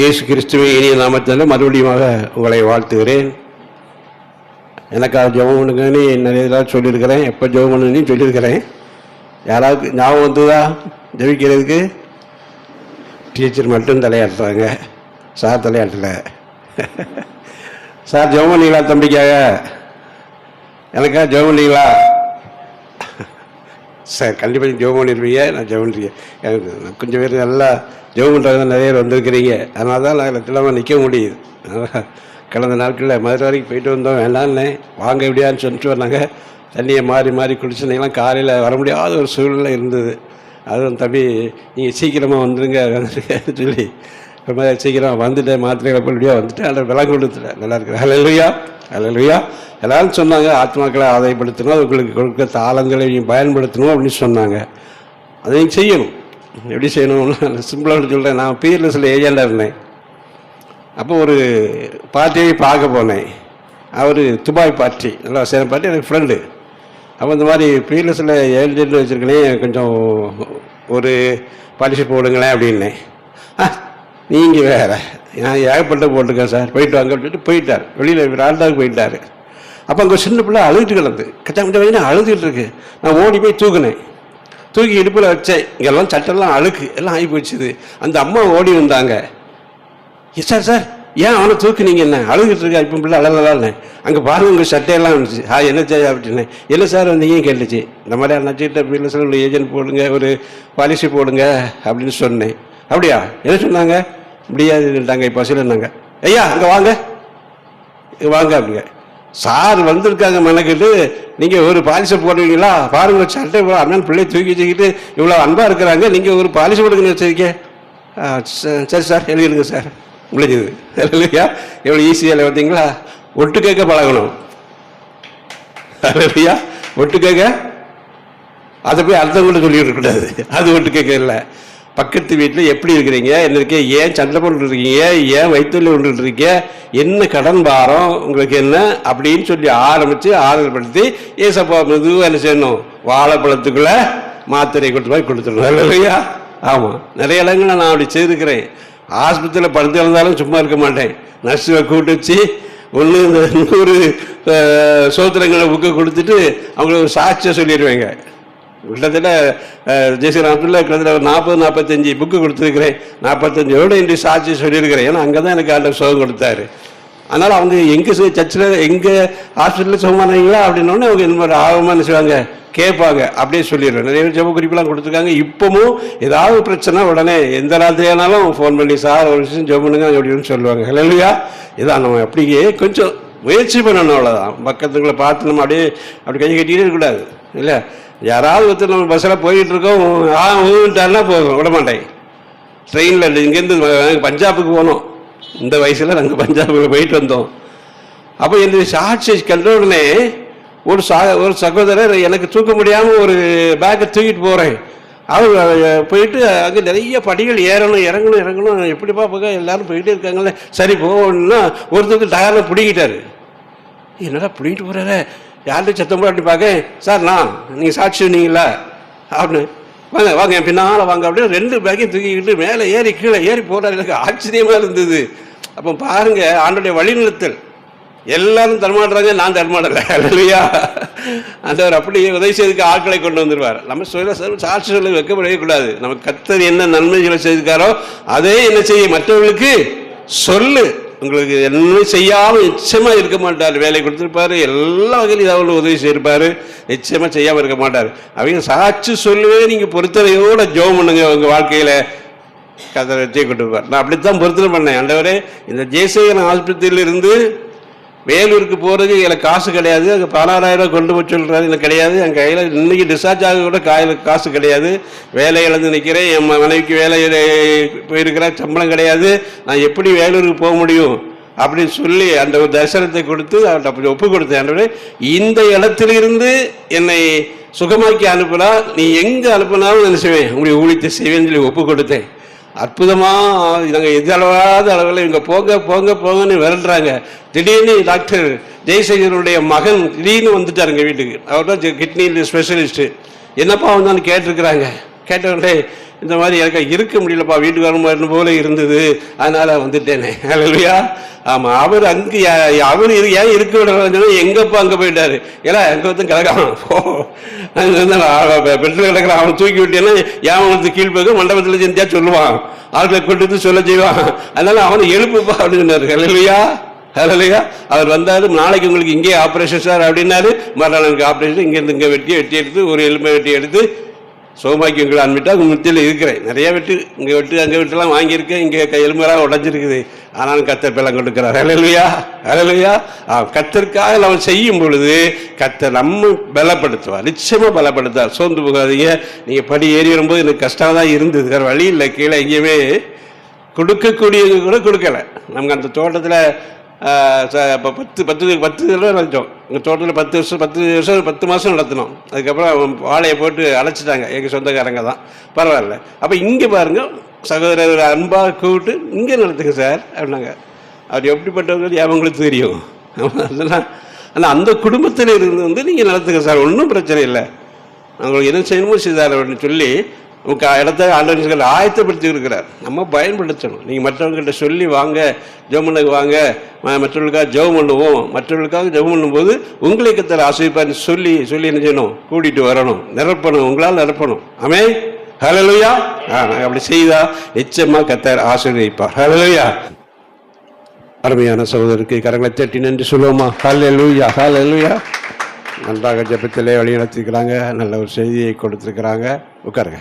Speaker 5: இயேசு கிறிஸ்துவின் இனிய நாமத்தில் மறுபடியும் உங்களை வாழ்த்துகிறேன். எனக்காக ஜெபம் பண்ணுங்கன்னு நிறைய இதெல்லாம் சொல்லியிருக்கிறேன். எப்போ ஜெபம் பண்ணுன்னு சொல்லியிருக்கிறேன். யாராவது ஞாபகம் வந்ததா ஜெபிக்கிறதுக்கு? டீச்சர் மட்டும் தலையாட்டுறாங்க, சார் தலையாட்டலை. சார் ஜெபம் பண்ணீங்களா தம்பிக்காக? எனக்கா ஜெபம் பண்ணீங்களா? சார் கண்டிப்பாக ஜெபம் பண்ணிடுவீங்க. நான் ஜெபம் பண்ணுறீங்க. எனக்கு கொஞ்சம் பேர் நல்லா ஜெபம் பண்ணுறது நிறைய பேர் வந்திருக்கிறீங்க. அதனால தான் நான் இல்லாமல் நிற்க முடியுது. அதனால் கடந்த நாட்களில் மதுரை வரைக்கும் போயிட்டு வந்தோம். வேண்டான்னு வாங்க எப்படியான்னு சொல்லிட்டு வந்தாங்க. தண்ணியை மாறி மாறி குடிச்சுனீங்களாம். காலையில் வர முடியாத ஒரு சூழ்நிலை இருந்தது. அதுவும் தம்பி நீங்கள் சீக்கிரமாக வந்துடுங்க சொல்லி ரொம்ப சீக்கிரம் வந்துட்டேன். மாத்திரைகளை போலியாக வந்துட்டு அதில் விலங்கு கொடுத்துட்டேன். நல்லா இருக்கிறேன். அல்லேலூயா, அல்லேலூயா. எல்லாரும் சொன்னாங்க ஆத்மாக்களை ஆதாயப்படுத்தணும், அது உங்களுக்கு கொடுக்க தாளங்களை நீங்கள் பயன்படுத்தணும் அப்படின்னு சொன்னாங்க. அதை நீங்கள் செய்யணும். எப்படி செய்யணும்னு சிம்பிளாக சொல்கிறேன். நான் பிஎல்எஸில் ஏஜெண்டாக இருந்தேன். அப்போ ஒரு பார்ட்டியை பார்க்க போனேன். அவர் துபாய் பார்ட்டி, நல்லா சேர பார்ட்டி, எனக்கு ஃப்ரெண்டு. அப்போ இந்த மாதிரி பிஎல்எஸில் ஏஜெண்ட் வச்சுருக்கேன், கொஞ்சம் ஒரு பாலிசி போடுங்களேன் அப்படின்னேன். நீங்கள் வேறு நான் ஏகப்பட்ட போட்டிருக்கேன் சார், போயிட்டு வாங்க அப்படின்ட்டு போயிட்டார். வெளியில் ஆண்டாவுக்கு போயிட்டார். அப்போ அங்கே சின்ன பிள்ளை அழுதுட்டு கிடந்து கச்சாமிட்ட வச்சு அழுதுகிட்டு இருக்கு. நான் ஓடி போய் தூக்குனேன். தூக்கி இடுப்பில் வச்சேன். இங்கெல்லாம் சட்டெல்லாம் அழுக்கு எல்லாம் ஆகி போச்சுது. அந்த அம்மா ஓடி வந்தாங்க. சார் சார் ஏன் அவனை தூக்குனீங்க? என்ன அழுதுகிட்டு இருக்கா இப்போ பிள்ளை அழகலான்னு? அங்கே பாருங்க உங்கள் சட்டையெல்லாம் இருந்துச்சு. என்ன சார் அப்படின்னு. என்ன சார் வந்தீங்க கேட்டுச்சு. இந்த மாதிரி அண்ணாச்சிட்ட பிள்ளை சார் ஒரு ஏஜென்ட் போடுங்க, ஒரு பாலிசி போடுங்க அப்படின்னு சொன்னேன். அப்படியா? என்ன சொன்னாங்க? முடியாதுட்டாங்க. இப்போ சொல்லிருந்தாங்க, ஐயா அங்கே வாங்க வாங்க அப்படிங்க. சார் வந்திருக்காங்க மெனக்கிட்டு, நீங்கள் ஒரு பாலிசி போடுவீங்களா? பாருங்க சட்டை அண்ணன் பிள்ளையை தூக்கி வச்சுக்கிட்டு இவ்வளோ அன்பாக இருக்கிறாங்க, நீங்கள் ஒரு பாலிசி போடுங்கன்னு வச்சிருக்கேன். சரி சார் எழுதிடுங்க சார். முடிஞ்சது இல்லையா? எவ்வளோ ஈஸியாக பார்த்தீங்களா? ஒட்டு கேட்க பழகணும் இல்லையா? ஒட்டு கேட்க அதை போய் அர்த்தம் சொல்லிட்டு கூடாது. அது ஒட்டு கேட்க இல்லை. பக்கத்து வீட்டில் எப்படி இருக்கிறீங்க, என்ன இருக்கீங்க, ஏன் சண்டை போட்டுட்டு இருக்கீங்க, ஏன் வயிற்றுல கொண்டுட்டு இருக்கீங்க, என்ன கடன் பாரம் உங்களுக்கு என்ன அப்படின்னு சொல்லி ஆரம்பித்து ஆறுதல்படுத்தி ஏசப்பா மெதுவாக என்ன செய்யணும், வாழைப்பழத்துக்குள்ளே மாத்திரை கொண்டு போய் கொடுத்துடணும் இல்லையா? ஆமாம், நிறைய இடங்களில் நான் அப்படி செய்திருக்கிறேன். ஆஸ்பத்திரியில் படுத்து இருந்தாலும் சும்மா இருக்க மாட்டேன். நர்ஸுவை கூட்டு வச்சு ஒன்று இந்த 100 சோத்திரங்களை புக்கை கொடுத்துட்டு அவங்களுக்கு சாட்சியை சொல்லிடுவேங்க. கிட்டத்தட்ட ஜெயஸ்ரீராமத்தில் கிட்டத்தட்ட ஒரு 40-45 புக்கு கொடுத்துருக்கிறேன். 45 இன்றைய சாட்சி சொல்லியிருக்கிறேன். ஏன்னா அங்கே தான் எனக்கு ஆண்டவர் சுகம் கொடுத்தாரு. அதனால் அவங்க எங்கே சர்ச்சில் எங்கே ஹாஸ்பிட்டலில் சுகமானீங்களா அப்படின்னோடனே அவங்க இந்த மாதிரி ஆர்வமாக என்ன செய்வாங்க, கேட்பாங்க. அப்படியே சொல்லிடுவேன். நிறைய ஜெப குறிப்பெல்லாம் கொடுத்துருக்காங்க. இப்போவும் ஏதாவது பிரச்சனை உடனே எந்த ராத்திரியானாலும் ஃபோன் பண்ணி சார் ஒரு விஷயம் ஜெபம் பண்ணுங்க அப்படின்னு சொல்லுவாங்க. இல்லையா? இதான் நம்ம அப்படியே கொஞ்சம் முயற்சி பண்ணணும், அவ்வளோதான். பக்கத்துக்குள்ளே பார்த்து நம்ம அப்படியே அப்படி கை கட்டிக்கிட்டே இருக்கக்கூடாது. இல்லை, யாராவது ஒருத்தர் நம்ம பஸ்ஸில் போயிட்டு இருக்கோம், ஊட்டாருன்னா போகும், விட மாட்டேன். ட்ரெயினில் இங்கேருந்து பஞ்சாபுக்கு போனோம். இந்த வயசில் நாங்கள் பஞ்சாபுக்கு போயிட்டு வந்தோம். அப்போ என்னுடைய சாட்சி கண்ட உடனே ஒரு சகோதரர் எனக்கு தூக்க முடியாமல் ஒரு பேக்கை தூக்கிட்டு போகிறேன். அவர் போயிட்டு அங்கே நிறைய படிகள் ஏறணும் இறங்கணும் எப்படிப்பா போக எல்லாரும் போயிட்டே இருக்காங்களே, சரி போகணும்னா ஒருத்தருக்கு டயரில் பிடிக்கிட்டாரு. என்னடா பிடிக்கிட்டு போகிறாரு, யார்கிட்ட சத்தம் போட அப்படி பார்க்க, சார் நான் நீங்கள் சாட்சி சொன்னீங்களா அப்படின்னு, வாங்க வாங்க என் பின்னால் வாங்க அப்படின்னு 2 பேக்கையும் தூக்கிக்கிட்டு மேலே ஏறி கீழே ஏறி போகிறார். எனக்கு ஆச்சரியமாக இருந்தது. அப்போ பாருங்கள் ஆண்டோடைய வழிநிறுத்தல். எல்லாரும் தரமாடுறாங்க, நான் தரமாடலை இல்லையா? ஆண்டவர் அப்படியே உதவி செய்துக்கு ஆட்களை கொண்டு வந்துடுவார். நம்ம சாட்சி சொல்ல வைக்கப்படவே கூடாது. நம்ம கர்த்தர் என்ன நன்மைகளை செய்திருக்காரோ அதே என்ன செய்ய மற்றவர்களுக்கு சொல்லு. உங்களுக்கு என்ன செய்யாமல் நிச்சயமாக இருக்க மாட்டார். வேலை கொடுத்துருப்பாரு, எல்லா வகையிலும் ஏதாவது உதவி செய்திருப்பார், நிச்சயமாக செய்யாமல் இருக்க மாட்டார். அவங்க சாட்சி சொல்லுவே நீங்கள் பொறுத்தலையோட ஜெபம் பண்ணுங்க, உங்கள் வாழ்க்கையில் கர்த்தர் வெற்றியை கொடுப்பார். நான் அப்படித்தான் பொருத்தனை பண்ணேன். ஆண்டவரே, இந்த ஜெயசேகரன் ஆஸ்பத்திரியிலிருந்து வேலூருக்கு போகிறதுக்கு எனக்கு காசு கிடையாது, அங்கே 16,000 ரூபா கொண்டு போய் சொல்கிறாரு, எனக்கு கிடையாது. என் கையில் இன்றைக்கி டிஸ்சார்ஜ் ஆக கூட காசு கிடையாது. வேலை இழந்து நிற்கிறேன், என் மனைவிக்கு வேலை போயிருக்கிறேன், சம்பளம் கிடையாது, நான் எப்படி வேலூருக்கு போக முடியும் அப்படின்னு சொல்லி அந்த ஒரு தரிசனத்தை கொடுத்து அவர்கிட்ட அப்படி ஒப்பு கொடுத்தேன். ஆண்டவரே, இந்த இடத்திலிருந்து என்னை சுகமாக்கி அனுப்புனா நீ எங்கே அனுப்புனாலும் நான் செய்வேன், உங்களுடைய ஊழியத்தை செய்வேன்னு சொல்லி ஒப்பு கொடுத்தேன். அற்புதமாக நாங்கள் எதிர்பாராத அளவில் இவங்க போங்க போங்க போங்கன்னு விரட்டுறாங்க. திடீர்னு டாக்டர் ஜெயசேகரனுடைய மகன் திடீர்னு வந்துட்டாருங்க வீட்டுக்கு. அவர் தான் கிட்னி ஸ்பெஷலிஸ்ட்டு. என்னப்பா வந்தான்னு கேட்டிருக்கிறாங்க. கேட்டவொடனே இந்த மாதிரி எனக்கு இருக்க முடியலப்பா, வீட்டுக்கு வரணும் போல இருந்தது, அதனால வந்துட்டேனே. ஹல்லேலூயா. ஆமாம், அவர் அங்கே அவர் ஏன் இருக்க விட எங்கப்பா அங்கே போயிட்டாரு, ஏன்னா அங்கே வந்து கிடக்கான் பெட்ரோல் கிடக்கிறான், அவன் தூக்கி விட்டேன்னா ஏன் கீழ்ப்போக மண்டபத்தில் செஞ்சா சொல்லுவான், ஆட்களை கொண்டு சொல்ல செய்வான், அதனால அவனை எழுப்புப்பா அப்படின்னு சொன்னார். ஹல்லேலூயா. ஹல்லேலூயா. அவர் வந்தார், நாளைக்கு உங்களுக்கு இங்கே ஆப்ரேஷன் சார் அப்படின்னாரு. மறுநாள் எனக்கு ஆப்ரேஷன், இங்கேருந்து இங்கே வெட்டி எடுத்து ஒரு எலும்பை வெட்டி எடுத்து சோமாக்கி உங்களை அன்பிட்டா உங்கள் முத்தியில் இருக்கிறேன். நிறைய வெட்டு, இங்கே வெட்டு அங்கே வெட்டுலாம் வாங்கியிருக்கேன், இங்கே எலும்பெல்லாம் உடஞ்சிருக்குது, ஆனாலும் கர்த்தர் பலம் கொடுக்கிறார். ஹல்லேலூயா. ஹல்லேலூயா. கர்த்தருக்காக நம்ம செய்யும் பொழுது கர்த்தர் நம்ம பலப்படுத்துவார், நிச்சயமாக பலப்படுத்துவார். சோர்ந்து போகாதீங்க. நீங்கள் படி ஏறி வரும்போது எனக்கு கஷ்டம் தான் இருந்தது, வேறு வழி இல்லை, கீழே எங்கேயுமே கொடுக்கக்கூடியவங்க கூட கொடுக்கலை. நமக்கு அந்த தோட்டத்தில் இப்போ 10 தடவை நடத்தோம். எங்கள் தோட்டத்தில் 10 மாதம் நடத்தினோம். அதுக்கப்புறம் வாழையை போட்டு அழைச்சிட்டாங்க, எங்கள் சொந்தக்காரங்க தான், பரவாயில்ல. அப்போ இங்கே பாருங்கள், சகோதரர் அன்பாக கூப்பிட்டு இங்கே நடத்துங்க சார் அப்படின்னாங்க. அவர் எப்படிப்பட்டவங்க அவங்களுக்கு தெரியும். அதெல்லாம் ஆனால் அந்த குடும்பத்தில் இருந்து வந்து நீங்கள் நடத்துங்க சார், ஒன்றும் பிரச்சனை இல்லை, அவங்களுக்கு என்ன செய்யணுமோ செய்தார் அப்படின்னு சொல்லி இடத்த ஆண்டவர்கள் ஆயத்தப்படுத்தி இருக்கிறார். நம்ம பயன்படுத்தணும். நீங்கள் மற்றவங்கள்ட்ட சொல்லி வாங்க, ஜெபம் வாங்க, மற்றவர்களுக்காக ஜெபம் பண்ணுவோம், மற்றவர்களுக்காக ஜெபம் பண்ணும்போது உங்களை கர்த்தர் ஆசீர்வதிப்பார்னு சொல்லி என்ன செய்யணும், கூட்டிகிட்டு வரணும், நிரப்பணும், உங்களால் நிரப்பணும். ஆமென். ஹல்லேலூயா. நாங்கள் அப்படி செய்தா நிச்சயமாக கர்த்தர் ஆசீர்வதிப்பார். ஹல்லேலூயா. அருமையான சகோதரருக்கு கரங்களை தட்டி நன்றி சொல்லுவோமா? ஹல்லேலூயா. ஹல்லேலூயா. நன்றாக ஜெபத்திலே வழி நடத்திருக்கிறாங்க, நல்ல ஒரு செய்தியை கொடுத்துருக்கிறாங்க. உட்காருங்க.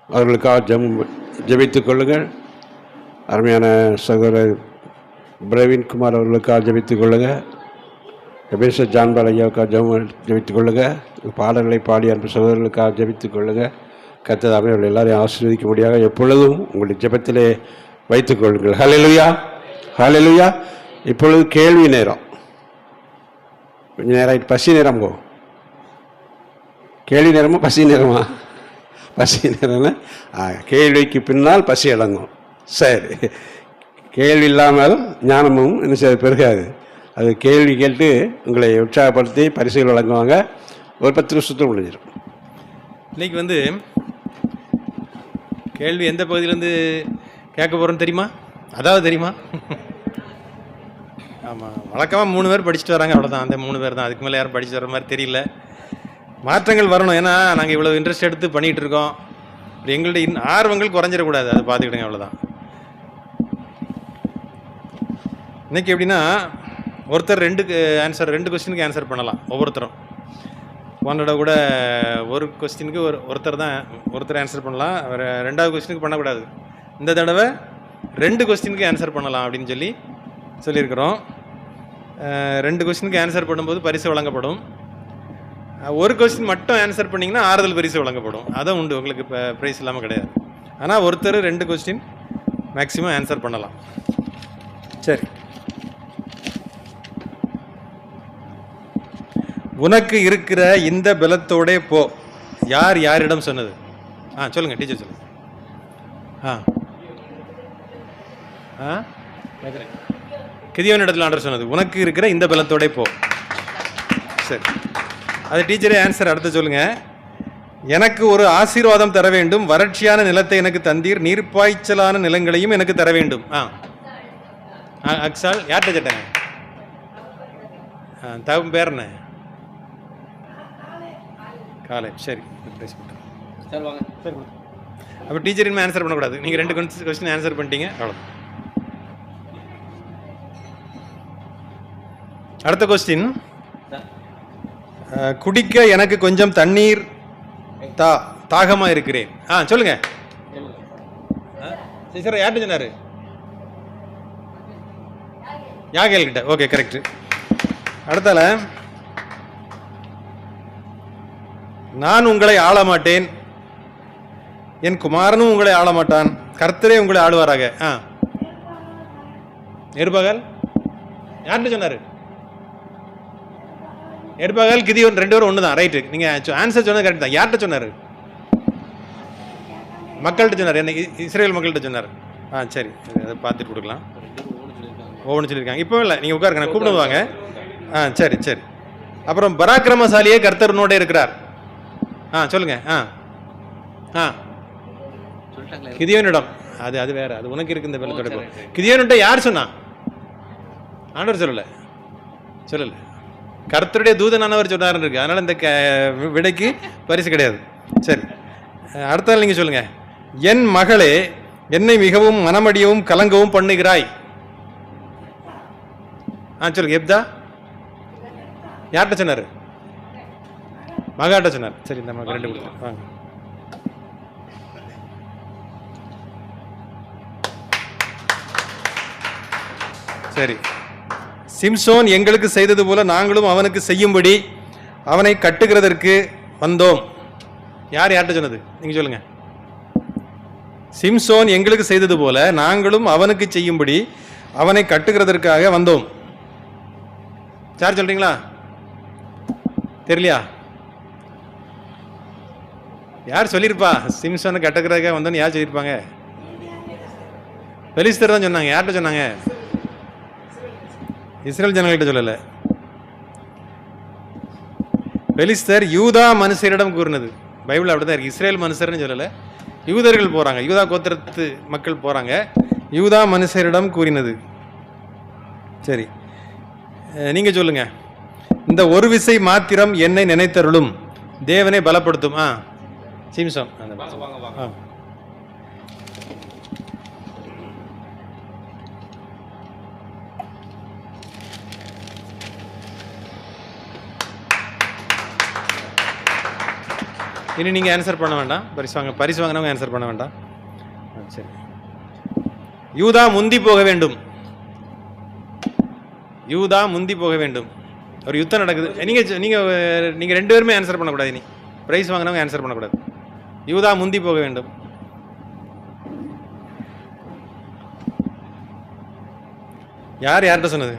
Speaker 5: அவர்களுக்காக ஜெபித்துக் கொள்ளுங்கள். அருமையான சகோதரர் பிரவீன்குமார் அவர்களுக்காக ஜெபித்துக் கொள்ளுங்கள். எபேசர் ஜான்பால் ஐயாவுக்காக ஜெபித்துக் கொள்ளுங்கள். பாடல்களை பாடி அன்பு சகோதரர்களுக்காக ஜெபித்துக் கொள்ளுங்கள். கர்த்தர் அவர்கள் எல்லாரையும் ஆசீர்வதிக்க முடியாக எப்பொழுதும் உங்களுடைய ஜெபத்திலே வைத்துக் கொள்ளுங்கள். ஹல்லேலூயா. ஹல்லேலூயா. இப்பொழுது கேள்வி நேரம். கொஞ்சம் நேரம் பசி நேரம் போ. கேள்வி நேரமா பசி நேரமா? பசி நேரம்னா கேள்விக்கு பின்னால் பசி அடங்கும். சரி, கேள்வி இல்லாமல் ஞானமும் என்ன செய்ய பெருகாது. அது கேள்வி கேட்டு உங்களை உற்சாகப்படுத்தி பரிசுகள் வழங்குவாங்க. ஒரு 10 நிமிஷத்தில் முடிஞ்சிடும்.
Speaker 6: இன்றைக்கி வந்து கேள்வி எந்த பகுதியிலேருந்து கேட்க போகிறோன்னு தெரியுமா? அதாவது தெரியுமா? ஆமாம், வழக்கமாக 3 பேர் படிச்சுட்டு வராங்க, அவ்வளோதான். அந்த 3 பேர் தான், அதுக்கு மேலே யாரும் படிச்சுட்டு வர மாதிரி தெரியல. மாற்றங்கள் வரணும். ஏன்னா நாங்கள் இவ்வளோ இன்ட்ரெஸ்ட் எடுத்து பண்ணிகிட்டு இருக்கோம். இப்படி எங்களுடைய ஆர்வங்கள் குறைஞ்சிடக்கூடாது, அதை பார்த்துக்கிடுங்க, அவ்வளோதான். இன்றைக்கி எப்படின்னா ஒருத்தர் 2 கொஸ்டினுக்கு ஆன்சர் பண்ணலாம் ஒவ்வொருத்தரும். போன தடவை கூட ஒரு கொஸ்டினுக்கு ஒருத்தர் ஆன்சர் பண்ணலாம், 2வது கொஸ்டினுக்கு பண்ணக்கூடாது. இந்த தடவை 2 கொஸ்டினுக்கு ஆன்சர் பண்ணலாம் அப்படின்னு சொல்லியிருக்கிறோம். 2 கொஸ்டினுக்கு ஆன்சர் பண்ணும்போது பரிசு வழங்கப்படும். ஒரு கொஸ்டின் மட்டும் ஆன்சர் பண்ணிங்கன்னா ஆறுதல் பரிசு வழங்கப்படும். அதான் உண்டு, உங்களுக்கு இப்போ ப்ரைஸ் இல்லாமல் கிடையாது. ஆனால் ஒருத்தர் 2 கொஸ்டின் மேக்ஸிமம் ஆன்சர் பண்ணலாம். சரி, உனக்கு இருக்கிற இந்த பலத்தோட போ, யாரிடம் சொன்னது? சொல்லுங்கள் டீச்சர், சொல்லுங்கள். கிதியோன் இடத்துல ஆண்டவர் சொன்னது உனக்கு இருக்கிற இந்த பலத்தோட போ. சரி, அது டீச்சரே ஆன்சர். அடுத்து சொல்லுங்க. எனக்கு ஒரு ஆசீர்வாதம் தர வேண்டும், வறட்சியான நிலத்தை எனக்கு தந்தீர், நீர்ப்பாய்ச்சலான நிலங்களையும் எனக்கு தர வேண்டும். அக்ஸால் யார்கிட்ட கேட்டாங்க? தகும் பேர் என்ன? காலை. சரி, அப்போ டீச்சர் இனிமேல் ஆன்சர் பண்ணக்கூடாது. நீங்கள் 2 கொஸ்டின் ஆன்சர் பண்ணிட்டீங்க, அவ்வளோ. அடுத்த கொஸ்டின். குடிக்க எனக்கு கொஞ்சம் தண்ணீர் தாகமா இருக்கிறேன். சொல்லுங்க. சார் யார்கிட்ட சொன்னாரு? யாகேல் கிட்ட. Okay, correct. அடுத்தால, நான் உங்களை ஆள மாட்டேன், என் குமாரனும் உங்களை ஆள மாட்டான், கர்த்தரே உங்களை ஆளுவாராக. எருபகல் யார்கிட்ட சொன்னாரு? எருபகல் கிதியோன் 2 பேரும் ஒன்று தான். ரைட்டு, நீங்கள் ஆன்சர் சொன்னது கரெக்ட் தான். யார்கிட்ட சொன்னார்? மக்கள்கிட்ட சொன்னார். என்ன, இஸ்ரேல் மக்கள்கிட்ட சொன்னார். சரி, அதை பார்த்துட்டு கொடுக்கலாம். ஒவ்வொன்று சொல்லியிருக்காங்க. இப்போ இல்லை, நீங்கள் உட்காருங்க, நான் கூப்பிட்டு வாங்க. சரி. அப்புறம் பராக்கிரமசாலியே கர்த்தர்னோட இருக்கிறார். சொல்லுங்க. கிதியோனிடம், அது வேற, அது உனக்கு இருக்கு இந்த தொடர்பு. கிதியோனிட்ட யார் சொன்னா? ஆண்டவர் சொல்லல, கர்த்தருடைய தூதனானவர் சொன்னார் இருக்கு. அதனால இந்த விடைக்கு பரிசு கிடையாது. சரி, அடுத்த நீங்க சொல்லுங்க. என் மகளே, என்னை மிகவும் மனமடியவும் கலங்கவும் பண்ணுகிறாய். சொல்லுங்க. எப்தா யார்கிட்ட சொன்னாரு? மகாட்ட சொன்னார். சரி, இந்த மகள் 2 கொடுத்து வாங்க. சரி, சிம்சோன் எங்களுக்கு செய்தது போல நாங்களும் அவனுக்கு செய்யும்படி அவனை கட்டுகிறதற்கு வந்தோம். யார்கிட்ட சொன்னது? நீங்க சொல்லுங்க. சிம்சோன் எங்களுக்கு செய்தது போல நாங்களும் அவனுக்கு செய்யும்படி அவனை கட்டுகிறதற்காக வந்தோம். யார் சொல்றீங்களா? தெரியலையா? யார் சொல்லியிருப்பா? சிம்சோனை கட்டுக்கிறதுக்காக வந்தோன்னு யார் சொல்லியிருப்பாங்க? பெலிஸ்தர் தான் சொன்னாங்க. யார்கிட்ட சொன்னாங்க? இஸ்ரேல் ஜனங்கள்கிட்ட சொல்லல. பெலிஸ்தர் யூதா மனுஷரிடம் கூறினது. பைபிள் அப்படிதான் இருக்கு. இஸ்ரேல் மனுஷர்னு சொல்லல, யூதர்கள் போறாங்க, யூதா கோத்திரத்து மக்கள் போறாங்க, யூதா மனுஷரிடம் கூறினது. சரி, நீங்க சொல்லுங்க. இந்த ஒரு விசை மாத்திரம் என்னை நினைத்தருளும், தேவனை பலப்படுத்தும். சிம்சோன். இனி நீங்கள் ஆன்சர் பண்ண வேண்டாம். பரிசு வாங்கினவங்க ஆன்சர் பண்ண வேண்டாம். சரி, யூதா முந்தி போக வேண்டும். யூதா முந்தி போக வேண்டும். ஒரு யுத்தம் நடக்குது. நீங்கள் 2 பேருமே ஆன்சர் பண்ணக்கூடாது. இனி பிரைஸ் வாங்கினவங்க ஆன்சர் பண்ணக்கூடாது. யூதா முந்தி போக வேண்டும். யார்கிட்ட சொன்னது?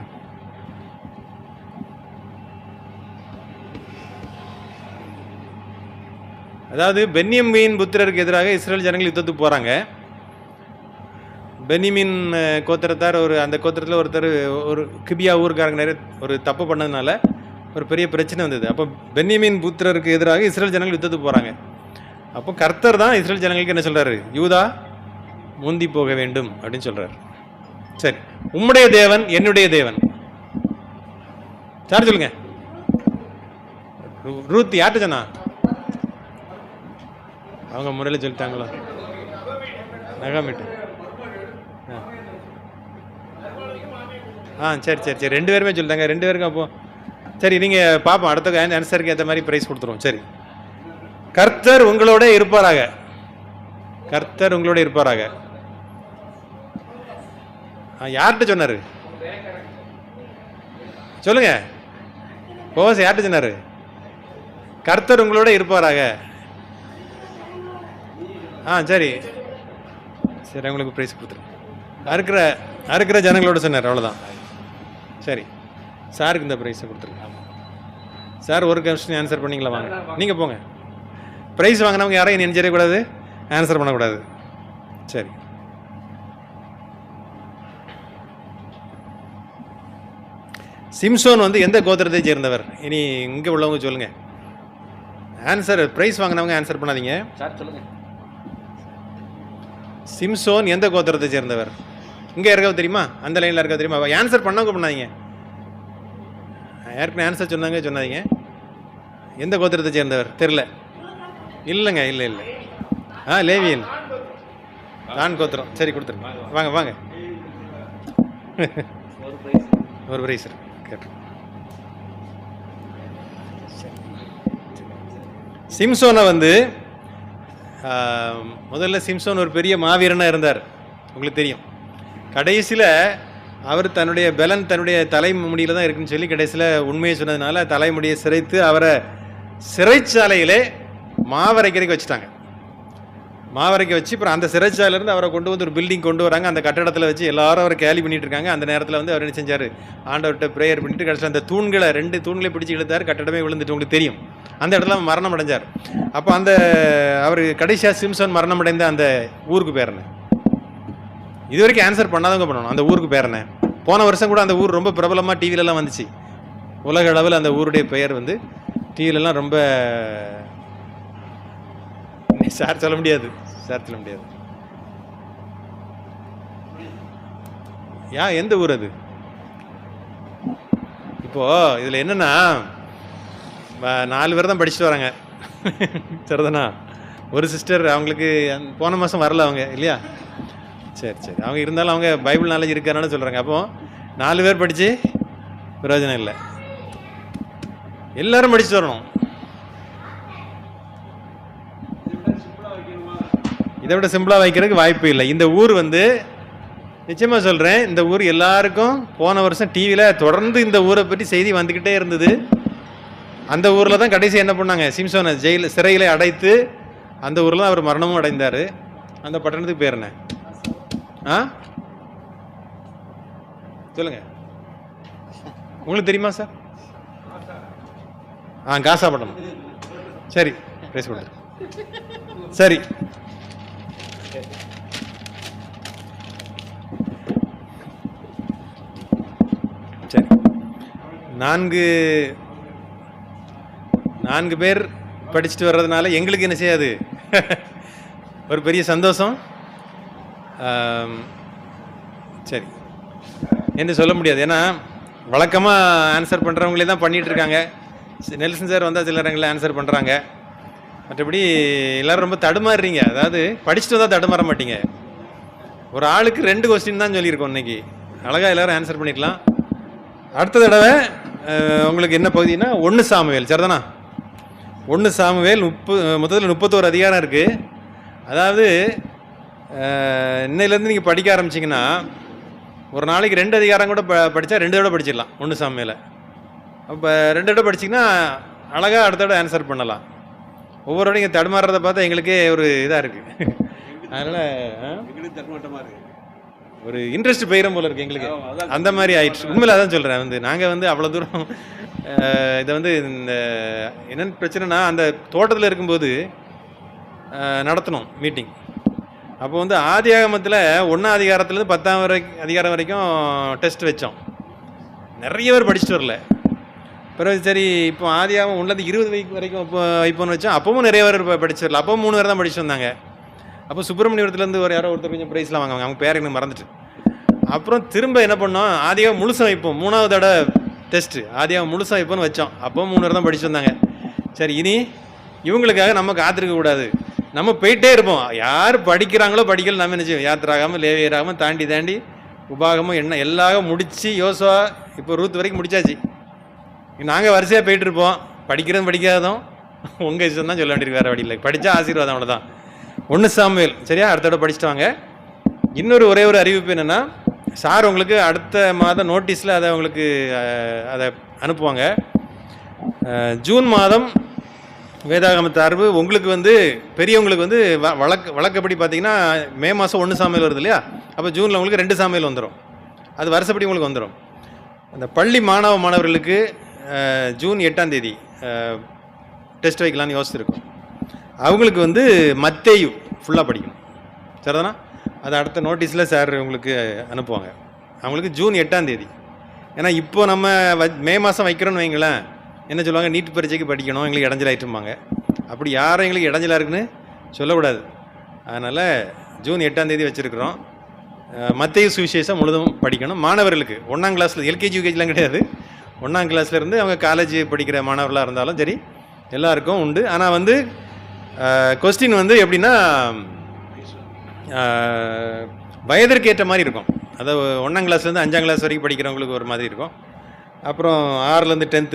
Speaker 6: அதாவது பென்யமீன் புத்திரருக்கு எதிராக இஸ்ரேல் ஜனங்கள் யுத்தத்துக்கு போகிறாங்க. பென்யமீன் கோத்திரத்தார் அந்த கோத்திரத்தில் ஒருத்தர் ஒரு கிபியா ஊருக்காரங்க நிறைய ஒரு தப்பு பண்ணதுனால ஒரு பெரிய பிரச்சனை வந்தது. அப்போ பென்யமீன் புத்திரருக்கு எதிராக இஸ்ரேல் ஜனங்கள் யுத்தத்துக்கு போகிறாங்க. அப்போ கர்த்தர் தான் இஸ்ரேல் ஜனங்களுக்கு என்ன சொல்கிறாரு? யூதா முந்தி போக வேண்டும் அப்படின்னு சொல்கிறார். சரி, உம்முடைய தேவன் என்னுடைய தேவன். சார் சொல்லுங்க. ரூத் யார்கிட்ட சொன்னா? அவங்க முறையில் சொல்லிட்டாங்களா? நகாமிட்டு. சரி சரி சரி, 2 பேருமே சொல்லிட்டாங்க. 2 பேருக்கும் அப்போ சரி, நீங்கள் பார்ப்போம். அடுத்த ஆன்சருக்கு ஏற்ற மாதிரி ப்ரைஸ் கொடுத்துருவோம். சரி, கர்த்தர் உங்களோட இருப்பாராக. கர்த்தர் உங்களோட இருப்பாராக. யார்கிட்ட சொன்னாரு? சொல்லுங்க. போஸ் யார்கிட்ட சொன்னாரு? கர்த்தர் உங்களோட இருப்பாராக. சரி சரி, உங்களுக்கு ப்ரைஸ் கொடுத்துருங்க. அறுக்கிற ஜனங்களோட சொன்னார். அவ்வளோதான். சரி, சாருக்கு இந்த ப்ரைஸை கொடுத்துருங்க. சார் ஒரு கொஸ்டின் ஆன்சர் பண்ணிங்களா? வாங்க, நீங்கள் போங்க. ப்ரைஸ் வாங்கினவங்க யாரையும் நினைச்சிடக்கூடாது, ஆன்சர் பண்ணக்கூடாது. சரி, சிம்சோன் எந்த கோத்திரத்தை சேர்ந்தவர்? இனி இங்கே உள்ளவங்க சொல்லுங்க. ஆன்சர் ப்ரைஸ் வாங்கினவங்க ஆன்சர் பண்ணாதீங்க. சார் சொல்லுங்க. சிம்சோன் எந்த கோத்திரத்தை சேர்ந்தவர்? இங்கே இருக்க தெரியுமா? அந்த லைனில் இருக்க தெரியுமா? ஆன்சர் பண்ணவங்க பண்ணாதீங்க. யாருக்குன்னு ஆன்சர் சொன்னாதீங்க. எந்த கோத்திரத்தை சேர்ந்தவர்? தெரில. இல்லைங்க, இல்லை. லேவியன் தான் கோத்திரம். சரி, கொடுத்துருங்க. வாங்க வாங்க. ஒரு பிரைஸ் கேட்டு. சிம்சோனை முதல்ல சிம்சோன் ஒரு பெரிய மாவீரனாக இருந்தார், உங்களுக்கு தெரியும். கடைசியில் அவர் தன்னுடைய பலன் தன்னுடைய தலைமுடியில் தான் இருக்குன்னு சொல்லி கடைசியில் உண்மையை சொன்னதுனால தலைமுடியை சிரைத்து அவரை சிறைச்சாலையிலே மாவரைக்கிறதுக்கு வச்சுட்டாங்க. மாவரைக்க வச்சு அப்புறம் அந்த சிறைச்சாலையிலேருந்து அவரை கொண்டு ஒரு பில்டிங் கொண்டு வராங்க. அந்த கட்டடத்தில் வச்சு எல்லாரும் அவரை கேலி பண்ணிட்டு இருக்காங்க. அந்த நேரத்தில் அவர் என்ன செஞ்சார்? ஆண்டவர்கிட்ட ப்ரேயர் பண்ணிட்டு கடைசியில் அந்த 2 தூண்களை பிடிச்சி இழுத்தார். கட்டடமே விழுந்துட்டு, உங்களுக்கு தெரியும். அந்த இடத்துல மரணம் அடைஞ்சார். அப்போ அவர் கடைசியாக சிம்சோன் மரணம் அடைந்த அந்த ஊருக்கு பேர் என்ன? இது வரைக்கும் ஆன்சர் பண்ணாதவங்க பண்ணணும். அந்த ஊருக்கு பேர் என்ன? போன வருஷம் கூட அந்த ஊர் ரொம்ப பிரபலமாக டிவிலெலாம் வந்துச்சு. உலக அளவில் அந்த ஊருடைய பெயர் டிவிலெலாம் ரொம்ப சார் சொல்ல முடியாது, சார் சொல்ல முடியாது. எந்த ஊர் அது? இப்போ இதில் என்னன்னா 4 பேர் தான் படிச்சுட்டு வராங்க, சரிதானா? ஒரு சிஸ்டர், அவங்களுக்கு போன மாதம் வரல அவங்க, இல்லையா? சரி சரி, அவங்க இருந்தாலும் அவங்க பைபிள் நாலேஜ் இருக்கிறனால சொல்கிறாங்க. அப்போ 4 பேர் படித்து பிரயோஜனம் இல்லை, எல்லாரும் படிச்சுட்டு வரணும். இதை விட சிம்பிளாக வைக்கிறதுக்கு வாய்ப்பு இல்லை. இந்த ஊர் வந்து நிச்சயமாக சொல்கிறேன், இந்த ஊர் எல்லாருக்கும் போன வருஷம் டிவியில் தொடர்ந்து இந்த ஊரை பற்றி செய்தி வந்துக்கிட்டே இருந்தது. அந்த ஊரில் தான் கடைசி என்ன பண்ணாங்க, சிம்சோனை சிறையில் அடைத்து அந்த ஊரில் தான் அவர் மரணமும் அடைந்தார். அந்த பட்டணத்துக்கு பேர் என்ன? சொல்லுங்க, உங்களுக்கு தெரியுமா சார்? காசா பட்டணம். சரி, பேசக்கூடாது. சரி, சரி. 4 பேர் படிச்சுட்டு வர்றதுனால எங்களுக்கு என்ன செய்யாது, ஒரு பெரிய சந்தோஷம். சரி, என்று சொல்ல முடியாது. ஏன்னா வழக்கமாக ஆன்சர் பண்ணுறவங்களே தான் பண்ணிகிட்டு இருக்காங்க. நெல்சன் சார் வந்தால் சில இடங்களில் ஆன்சர் பண்ணுறாங்க. மற்றபடி எல்லோரும் ரொம்ப தடுமாறுறீங்க. அதாவது படிச்சுட்டு வந்தால் தடுமாற மாட்டீங்க. ஒரு ஆளுக்கு 2 கொஸ்டின் தான் சொல்லியிருக்கோம் இன்னைக்கு. அழகாக எல்லோரும் ஆன்சர் பண்ணிக்கலாம். அடுத்த தடவை உங்களுக்கு என்ன பகுதினா 1 சாமுவேல், சரிதானா? 1 சாமுவேல் மொத்தத்தில் 31 அதிகாரம் இருக்குது. அதாவது இன்னையிலேருந்து நீங்கள் படிக்க ஆரம்பிச்சிங்கன்னா ஒரு நாளைக்கு 2 அதிகாரம் கூட படித்தா 2 தடவை படிச்சிடலாம் 1 சாமுவேல. அப்போ 2 தடவை படிச்சிங்கன்னா அழகாக அடுத்த தடவை ஆன்சர் பண்ணலாம். ஒவ்வொரு இங்கே தடுமாறுறதை பார்த்தா எங்களுக்கே ஒரு இதாக இருக்குது. அதனால் ஒரு இன்ட்ரெஸ்ட் போயிடும் போல இருக்குது எங்களுக்கு. அந்த மாதிரி ஆயிடுச்சு. உண்மையில் அதான் சொல்கிறேன். வந்து நாங்கள் வந்து அவ்வளோ தூரம் இதை வந்து இந்த என்னென்ன பிரச்சனைனா, அந்த தோட்டத்தில் இருக்கும்போது நடத்தணும் மீட்டிங். அப்போ வந்து ஆதியாகமத்தில் 1ஆம் அதிகாரத்துலேருந்து 10ஆம் அதிகாரம் வரைக்கும் டெஸ்ட் வச்சோம். நிறைய பேர் படிச்சுட்டு வரல. பிறகு சரி, இப்போ ஆதியாகமம் 1லேருந்து 20 வரைக்கும் வைப்போன்னு வச்சோம். அப்பவும் நிறைய பேர் படிச்சு வரல. அப்பவும் 3 பேர் தான் படிச்சு வந்தாங்க. அப்போ சுப்பிரமணியபுரத்துலேருந்து ஒருத்தர் கொஞ்சம் ப்ரைஸ்லாம் வாங்குவாங்க. அவங்க பேர் எனக்கு மறந்துட்டு. அப்புறம் திரும்ப என்ன பண்ணோம், ஆதியாகமம் முழுசாக வைப்போம். 3ஆவது தடவை டெஸ்ட்டு ஆதியாகமம் முழுசாக வைப்போன்னு வச்சோம். அப்போவும் 3 பேர் தான் படிச்சு வந்தாங்க. சரி, இனி இவங்களுக்காக நம்ம காத்திருக்க கூடாது, நம்ம போயிட்டே இருப்போம். யார் படிக்கிறாங்களோ படிக்கல, நம்ம என்ன செய்வோம், யாத்திராகாமல் லேவியராகாமல் தாண்டி உபாகமும் எல்லாரும் முடித்து யோசுவா இப்போ ரூத் வரைக்கும் முடிச்சாச்சு. நாங்கள் வரிசையாக போயிட்டுருப்போம். படிக்கிறதும் படிக்காததும் உங்கள் இஷ்டம் தான் சொல்ல வேண்டியிருக்கு, வேறு வழி இல்லை. படித்தா ஆசீர்வாதம், அவ்வளோதான். 1 சாமுவேல், சரியா? அடுத்த தடவை படிச்சுட்டு வாங்க. இன்னொரு ஒரே ஒரு அறிவிப்பு என்னென்னா, சார் உங்களுக்கு அடுத்த மாதம் நோட்டீஸில் அதை உங்களுக்கு அதை அனுப்புவாங்க. ஜூன் மாதம் வேதாகம தார்வு உங்களுக்கு வந்து பெரியவங்களுக்கு வந்து வழக்கப்படி பார்த்தீங்கன்னா மே மாதம் 1 சாமுவேல் வருது இல்லையா? அப்போ ஜூனில் உங்களுக்கு 2 சாமுவேல் வந்துடும். அது வருஷப்படி உங்களுக்கு வந்துடும். அந்த பள்ளி மாணவர்களுக்கு ஜூன் 8ஆம் தேதி டெஸ்ட் வைக்கலான்னு யோசிச்சிருக்கோம். அவங்களுக்கு வந்து மத்தேயு ஃபுல்லாக படிக்கணும், சரிதானா? அது அடுத்த நோட்டீஸில் சார் உங்களுக்கு அனுப்புவாங்க. அவங்களுக்கு ஜூன் 8ஆம் தேதி. ஏன்னா இப்போ நம்ம மே மாதம் வைக்கிறோன்னு வைங்களேன், என்ன சொல்லுவாங்க, நீட் பரீட்சைக்கு படிக்கணும், எங்களுக்கு இடைஞ்சலாயிட்டுருப்பாங்க. அப்படி யாரும் எங்களுக்கு இடைஞ்சலாக இருக்குன்னு சொல்லக்கூடாது. அதனால் ஜூன் 8ஆம் தேதி வச்சுருக்குறோம். மத்தேயு சுவிசேஷம் முழுதும் படிக்கணும். மாணவர்களுக்கு 1ஆம் கிளாஸில், எல்கேஜி யூகேஜிலாம் கிடையாது, 1ஆம் கிளாஸ்லேருந்து அவங்க காலேஜ் படிக்கிற மாணவர்களாக இருந்தாலும் சரி, எல்லாருக்கும் உண்டு. ஆனால் வந்து கொஸ்டின் வந்து எப்படின்னா வயதிற்கு ஏற்ற மாதிரி இருக்கும். அதாவது 1ஆம் கிளாஸ்லேருந்து 5ஆம் கிளாஸ் வரைக்கும் படிக்கிறவங்களுக்கு ஒரு மாதிரி இருக்கும். அப்புறம் 6லேருந்து 10th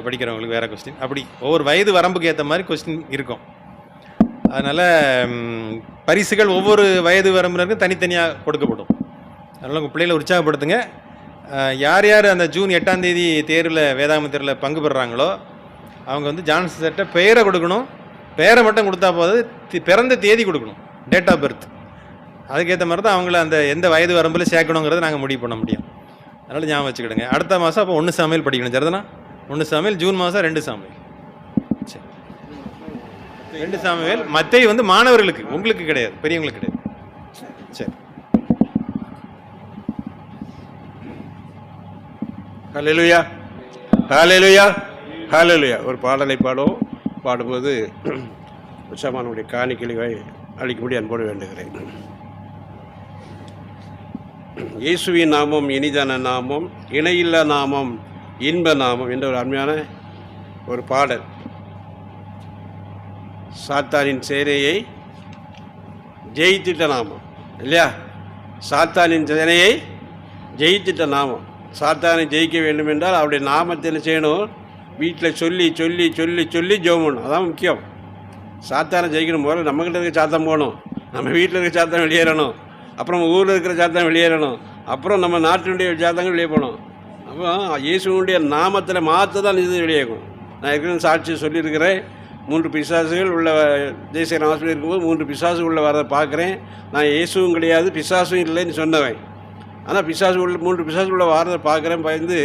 Speaker 6: படிக்கிறவங்களுக்கு வேறு கொஸ்டின். அப்படி ஒவ்வொரு வயது வரம்புக்கு ஏற்ற மாதிரி கொஸ்டின் இருக்கும். அதனால் பரிசுகள் ஒவ்வொரு வயது வரம்பினருக்கும் தனித்தனியாக கொடுக்கப்படும். அதனால் உங்கள் பிள்ளைகளை உற்சாகப்படுத்துங்க. யார் யார் அந்த ஜூன் 8ஆம் தேதி தேர்வில் வேதாகம தேர்வில் பங்கு பெறுறாங்களோ அவங்க வந்து ஜான்சன் சார்கிட்ட பெயரை கொடுக்கணும். பெயரை மட்டும் கொடுத்தா போது, பிறந்த தேதி கொடுக்கணும், டேட் ஆஃப் பர்த். அதுக்கேற்ற மாதிரி தான் அவங்கள அந்த எந்த வயது வரம்பில் சேர்க்கணுங்கிறத நாங்கள் முடிவு பண்ண முடியும். அதனால் ஞாபகம் வச்சுக்கிடுங்க. அடுத்த மாதம் அப்போ 1 சாமுவேல் படிக்கணும், சரிதானா? 1 சாமுவேல், ஜூன் மாதம் 2 சாமுவேல். சரி, 2 சாமுவேல். மத்தேயு வந்து மாணவர்களுக்கு, உங்களுக்கு கிடையாது, பெரியவங்களுக்கு கிடையாது. சரி,
Speaker 5: ஹல்லேலூயா, ஹல்லேலூயா, ஹல்லேலூயா. ஒரு பாடலை பாடும்போது உற்சாகமானுடைய காணிக்கைகளை அளிக்கும்படி அன்போடு வேண்டுகிறேன். இயேசுவின் நாமம் இனிதான நாமம், இணையில்லா நாமம், இன்ப நாமம் என்ற ஒரு அருமையான ஒரு பாடல். சாத்தானின் சேனையை ஜெயித்திட்ட நாமம் இல்லையா? சாத்தானின் சேனையை ஜெயித்திட்ட நாமம். சாத்தானை ஜெயிக்க வேண்டும் என்றால் அவருடைய நாமத்தை என்ன செய்யணும்? வீட்டில் சொல்லி சொல்லி சொல்லி சொல்லி ஜெபம் பண்ணணும். அதான் முக்கியம். சாத்தானை ஜெயிக்கணும். முதல்ல நம்மக்கிட்ட இருக்க சாத்தான் போகணும், நம்ம வீட்டில் இருக்க சாத்தான் வெளியேறணும், அப்புறம் ஊரில் இருக்கிற சாத்தான் வெளியேறணும், அப்புறம் நம்ம நாட்டினுடைய சாத்தாங்க வெளியே போகணும். அப்போ இயேசுனுடைய நாமத்தில் மாற்ற தான் இது வெளியேகும். நான் ஏற்கனவே சாட்சி சொல்லியிருக்கிறேன். 3 பிசாசுகள் உள்ள தேசிய ஹாஸ்பிட்டல் இருக்கும்போது 3 பிசாசு உள்ள வரதை பார்க்குறேன். நான் இயேசுவும் கிடையாது பிசாசும் இல்லைன்னு சொன்னவன். ஆனால் பிசாசு உள்ள 3 பிசாசு உள்ள வாரதை பார்க்குறேன். பயந்து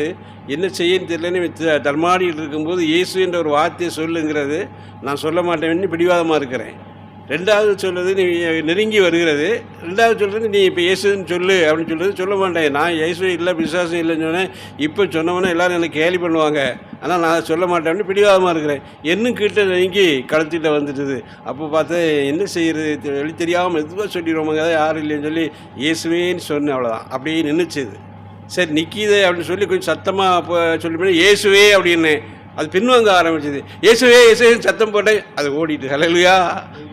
Speaker 5: என்ன செய்யன்னு தெரியலன்னு தர்மாடியில் இருக்கும்போது இயேசு என்ற ஒரு வார்த்தையை சொல்லுங்கிறது நான் சொல்ல மாட்டேன்னு பிடிவாதமாக இருக்கிறேன். 2வது சொல்கிறது நீ நெருங்கி வருகிறது. 2வது சொல்கிறது நீ இப்போ இயேசுன்னு சொல்லு அப்படின்னு சொல்கிறது சொல்ல மாட்டேன். நான் இயேசு இல்லை பிசாசும் இல்லைன்னு சொன்னேன். இப்போ சொன்னவொன்னே எல்லோரும் எனக்கு கேலி பண்ணுவாங்க, ஆனால் நான் சொல்ல மாட்டேன்னு பிடிவாதமாக இருக்கிறேன். இன்னும் கிட்ட நெருங்கி கழுத்திட்ட வந்துட்டுது. அப்போ பார்த்து என்ன செய்கிறது வெளி தெரியாமல் எதுவாக சொல்லிடுவோமாங்க, யாரும் இல்லைன்னு சொல்லி இயேசுவேன்னு சொன்னேன். அவ்வளோதான். அப்படியே நின்றுச்சுது. சரி நிற்கிது அப்படின்னு சொல்லி கொஞ்சம் சத்தமாக அப்போ சொல்லி இயேசுவே அப்படின்னு அது பின்வாங்க ஆரம்பிச்சது. இயேசுவே இயேசுவே சத்தம் போட்டேன், அது ஓடிட்டு. ஹல்லேலூயா.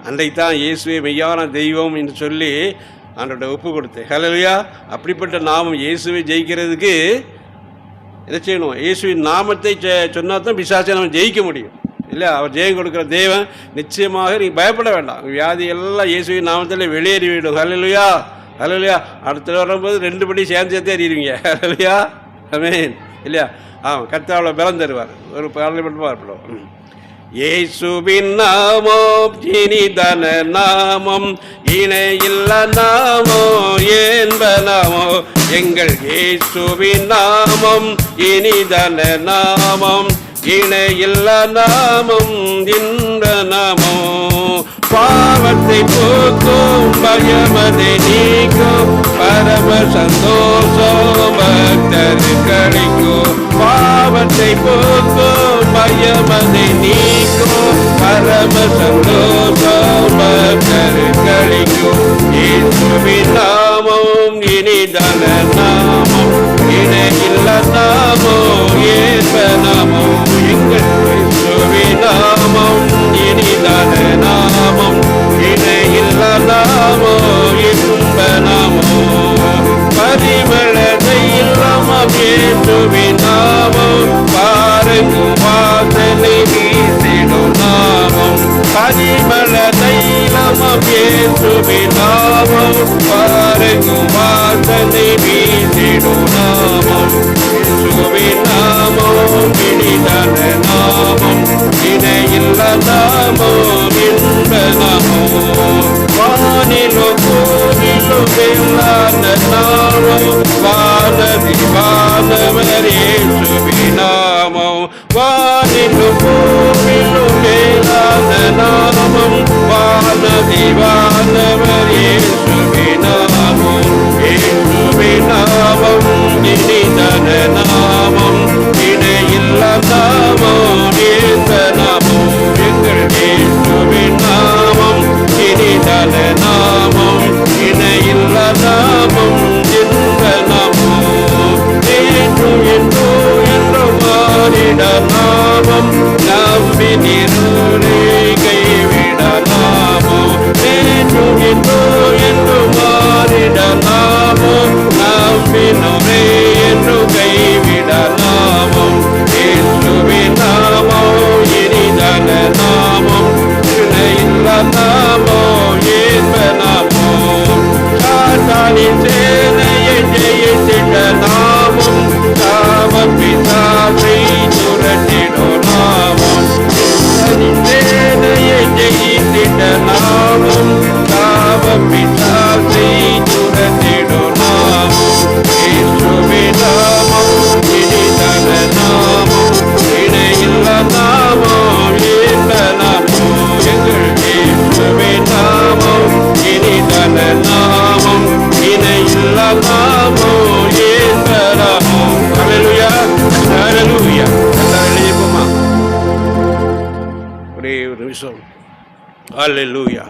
Speaker 5: அன்றைக்கு தான் இயேசுவே மெய்யான தெய்வம் என்று சொல்லி ஆண்டவர்கிட்ட ஒப்பு கொடுத்தேன். ஹல்லேலூயா. அப்படிப்பட்ட நாமம் இயேசுவை ஜெயிக்கிறதுக்கு என்ன செய்யணும்? இயேசுவின் நாமத்தை சொன்னால் தான் பிசாசை நம்ம ஜெயிக்க முடியும் இல்லை? அவர் ஜெயம் கொடுக்குற தேவன். நிச்சயமாக நீங்கள் பயப்பட வேண்டாம். வியாதி எல்லாம் இயேசுவின் நாமத்தில் வெளியேறிவிடும். ஹல்லேலூயா. ஹல்லேலூயா. அடுத்த வரும்போது 2 படி சேர்ந்தே அறிவீங்க. ஹல்லேலூயா. ஆமென் இல்லையா? கர்த்தர் பலம் தருவார். ஒரு பார்லிமெண்ட் பார்ப்போம். இயேசுவின் நாமம் இனிதான நாமம், இணையில்ல நாமம், என்ப நாமம். எங்கள் இயேசுவின் நாமம் இனிதான நாமம், இணையில்ல நாமம், இன்ப நாமம். பாவத்தை போக்கும் பயமதை நீக்கும் பரம சந்தோஷம் பக்தரு கிடைக்கும். பாவத்தை போக்கும் பயமதை நீக்கும் பரம சந்தோஷம் பக்தரு கிடைக்கும். இயேசுவின் நாமம் இனிதான நாமம், இணையில்ல நாமம், ஏற்ப நாமம். எங்கள் இயேசுவின் நாமம் இனிதான நாமம், இணையில்ல நாமம், இன்ப நாமம். பரிமள தைலமம் இயேசுவின் நாமம், பாருங்கும் வாசனை வீசிடும் நாமம். பரிமள தைலமம் இயேசுவின் நாமம், பாருங்கும் வாசனை வீசிடும் நாமம். இயேசுவின் நாமம் இனிதான நாமம், இணையில்ல நாமம், இன்ப நாமம். வானிலும் பூமியிலும் மேலான நாமம், வானதி வானவர் இயேசுவின் நாமம். வானிலும் பூமியிலும் மேலான நாமம், வானதி வானவர் இயேசுவின் நாமம். இயேசுவின் நாமம் இனிதான நாமம், இணையில்ல நாமம், இன்ப நாமம். எங்கள் இயேசுவின் நாமம் இனிதான நாமம், இணையில்ல நாமம், இன்ப நாமம். என்றும் என்றும் என்றும் மாறிட நாமம், நம்பி நிறுவனை கைவிட நாமம். என்றும் என்றும் என்றும் மாறிட நாமம், நம்பினோரே என்றும் கைவிட நாமம். இயேசுவின் நாமம் இனிதான நாமம், இணையில்ல நாமம், இன்ப நாமம். சாத்தானின் சேனையை ஜெயித்திட்ட நாமம், சாம பிசாசை துரத்திடும் நாமம். சாத்தானின் சேனையை ஜெயித்திட்ட நாமம், சாம பிசாசை துரத்திடும் நாமம். இயேசுவின் நாமம் இனிதான நாமம், இணையில்ல நாமம், இன்ப நாமம். எங்கள் இயேசுவின் நாமம் இனிதான நாமம், இணையில்ல நாமம், இன்ப நாமம். ஹல்லேலூயா. ஹல்லேலூயா. எல்லாரும் எழுதிப்போமா? ஒரே ஒரு நிமிஷம். ஹல்லேலூயா,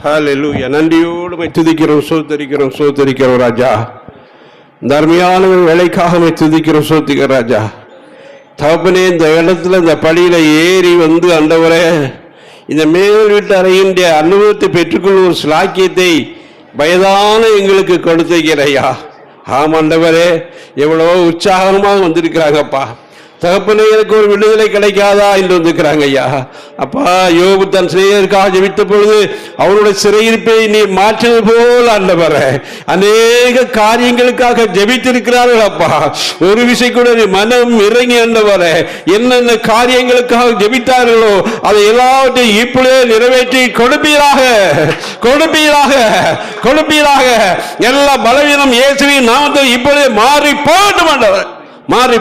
Speaker 5: ஹல்லேலூயா. நன்றியோடு துதிக்கிறோம், சோத்தரிக்கிறோம் ராஜா. இந்த அருமையான ஒரு வேலைக்காக துதிக்கிறோம், சோத்திக்கிறோம் ராஜா. தகப்பனே, இந்த இடத்துல இந்த படியில ஏறி வந்து ஆண்டவரே இந்த மேல் வீட்டு அறையின்ற அனுபவத்தை பெற்றுக்கொள்ள ஒரு சிலாக்கியத்தை வயதான எங்களுக்கு கொடுத்துக்கிறையா. ஆமாண்டவரே, எவ்வளவோ உற்சாகமாக வந்திருக்கிறாங்கப்பா. தகப்பனே, எனக்கு ஒரு விடுதலை கிடைக்காதா என்று வந்திருக்கிறாங்க ஐயா. அப்பா, யோபு தன் சிறையருக்காக ஜெபித்த பொழுது அவருடைய சிறையிருப்பை நீ மாற்றினது போல் ஆண்டவரே அநேக காரியங்களுக்காக ஜெபித்திருக்கிறார்கள் அப்பா. ஒரு விஷயம் கூட மனம் இறங்கி ஆண்டவரே என்னென்ன காரியங்களுக்காக ஜெபித்தார்களோ அதை எல்லாவற்றையும் இப்பொழுதே நிறைவேற்றி கொடுப்பீராக. எல்லா பலவீனம் இயேசுவின் நாமத்தில் இப்பொழுதே மாறி போகட்டும் ஆண்டவரே, மாறி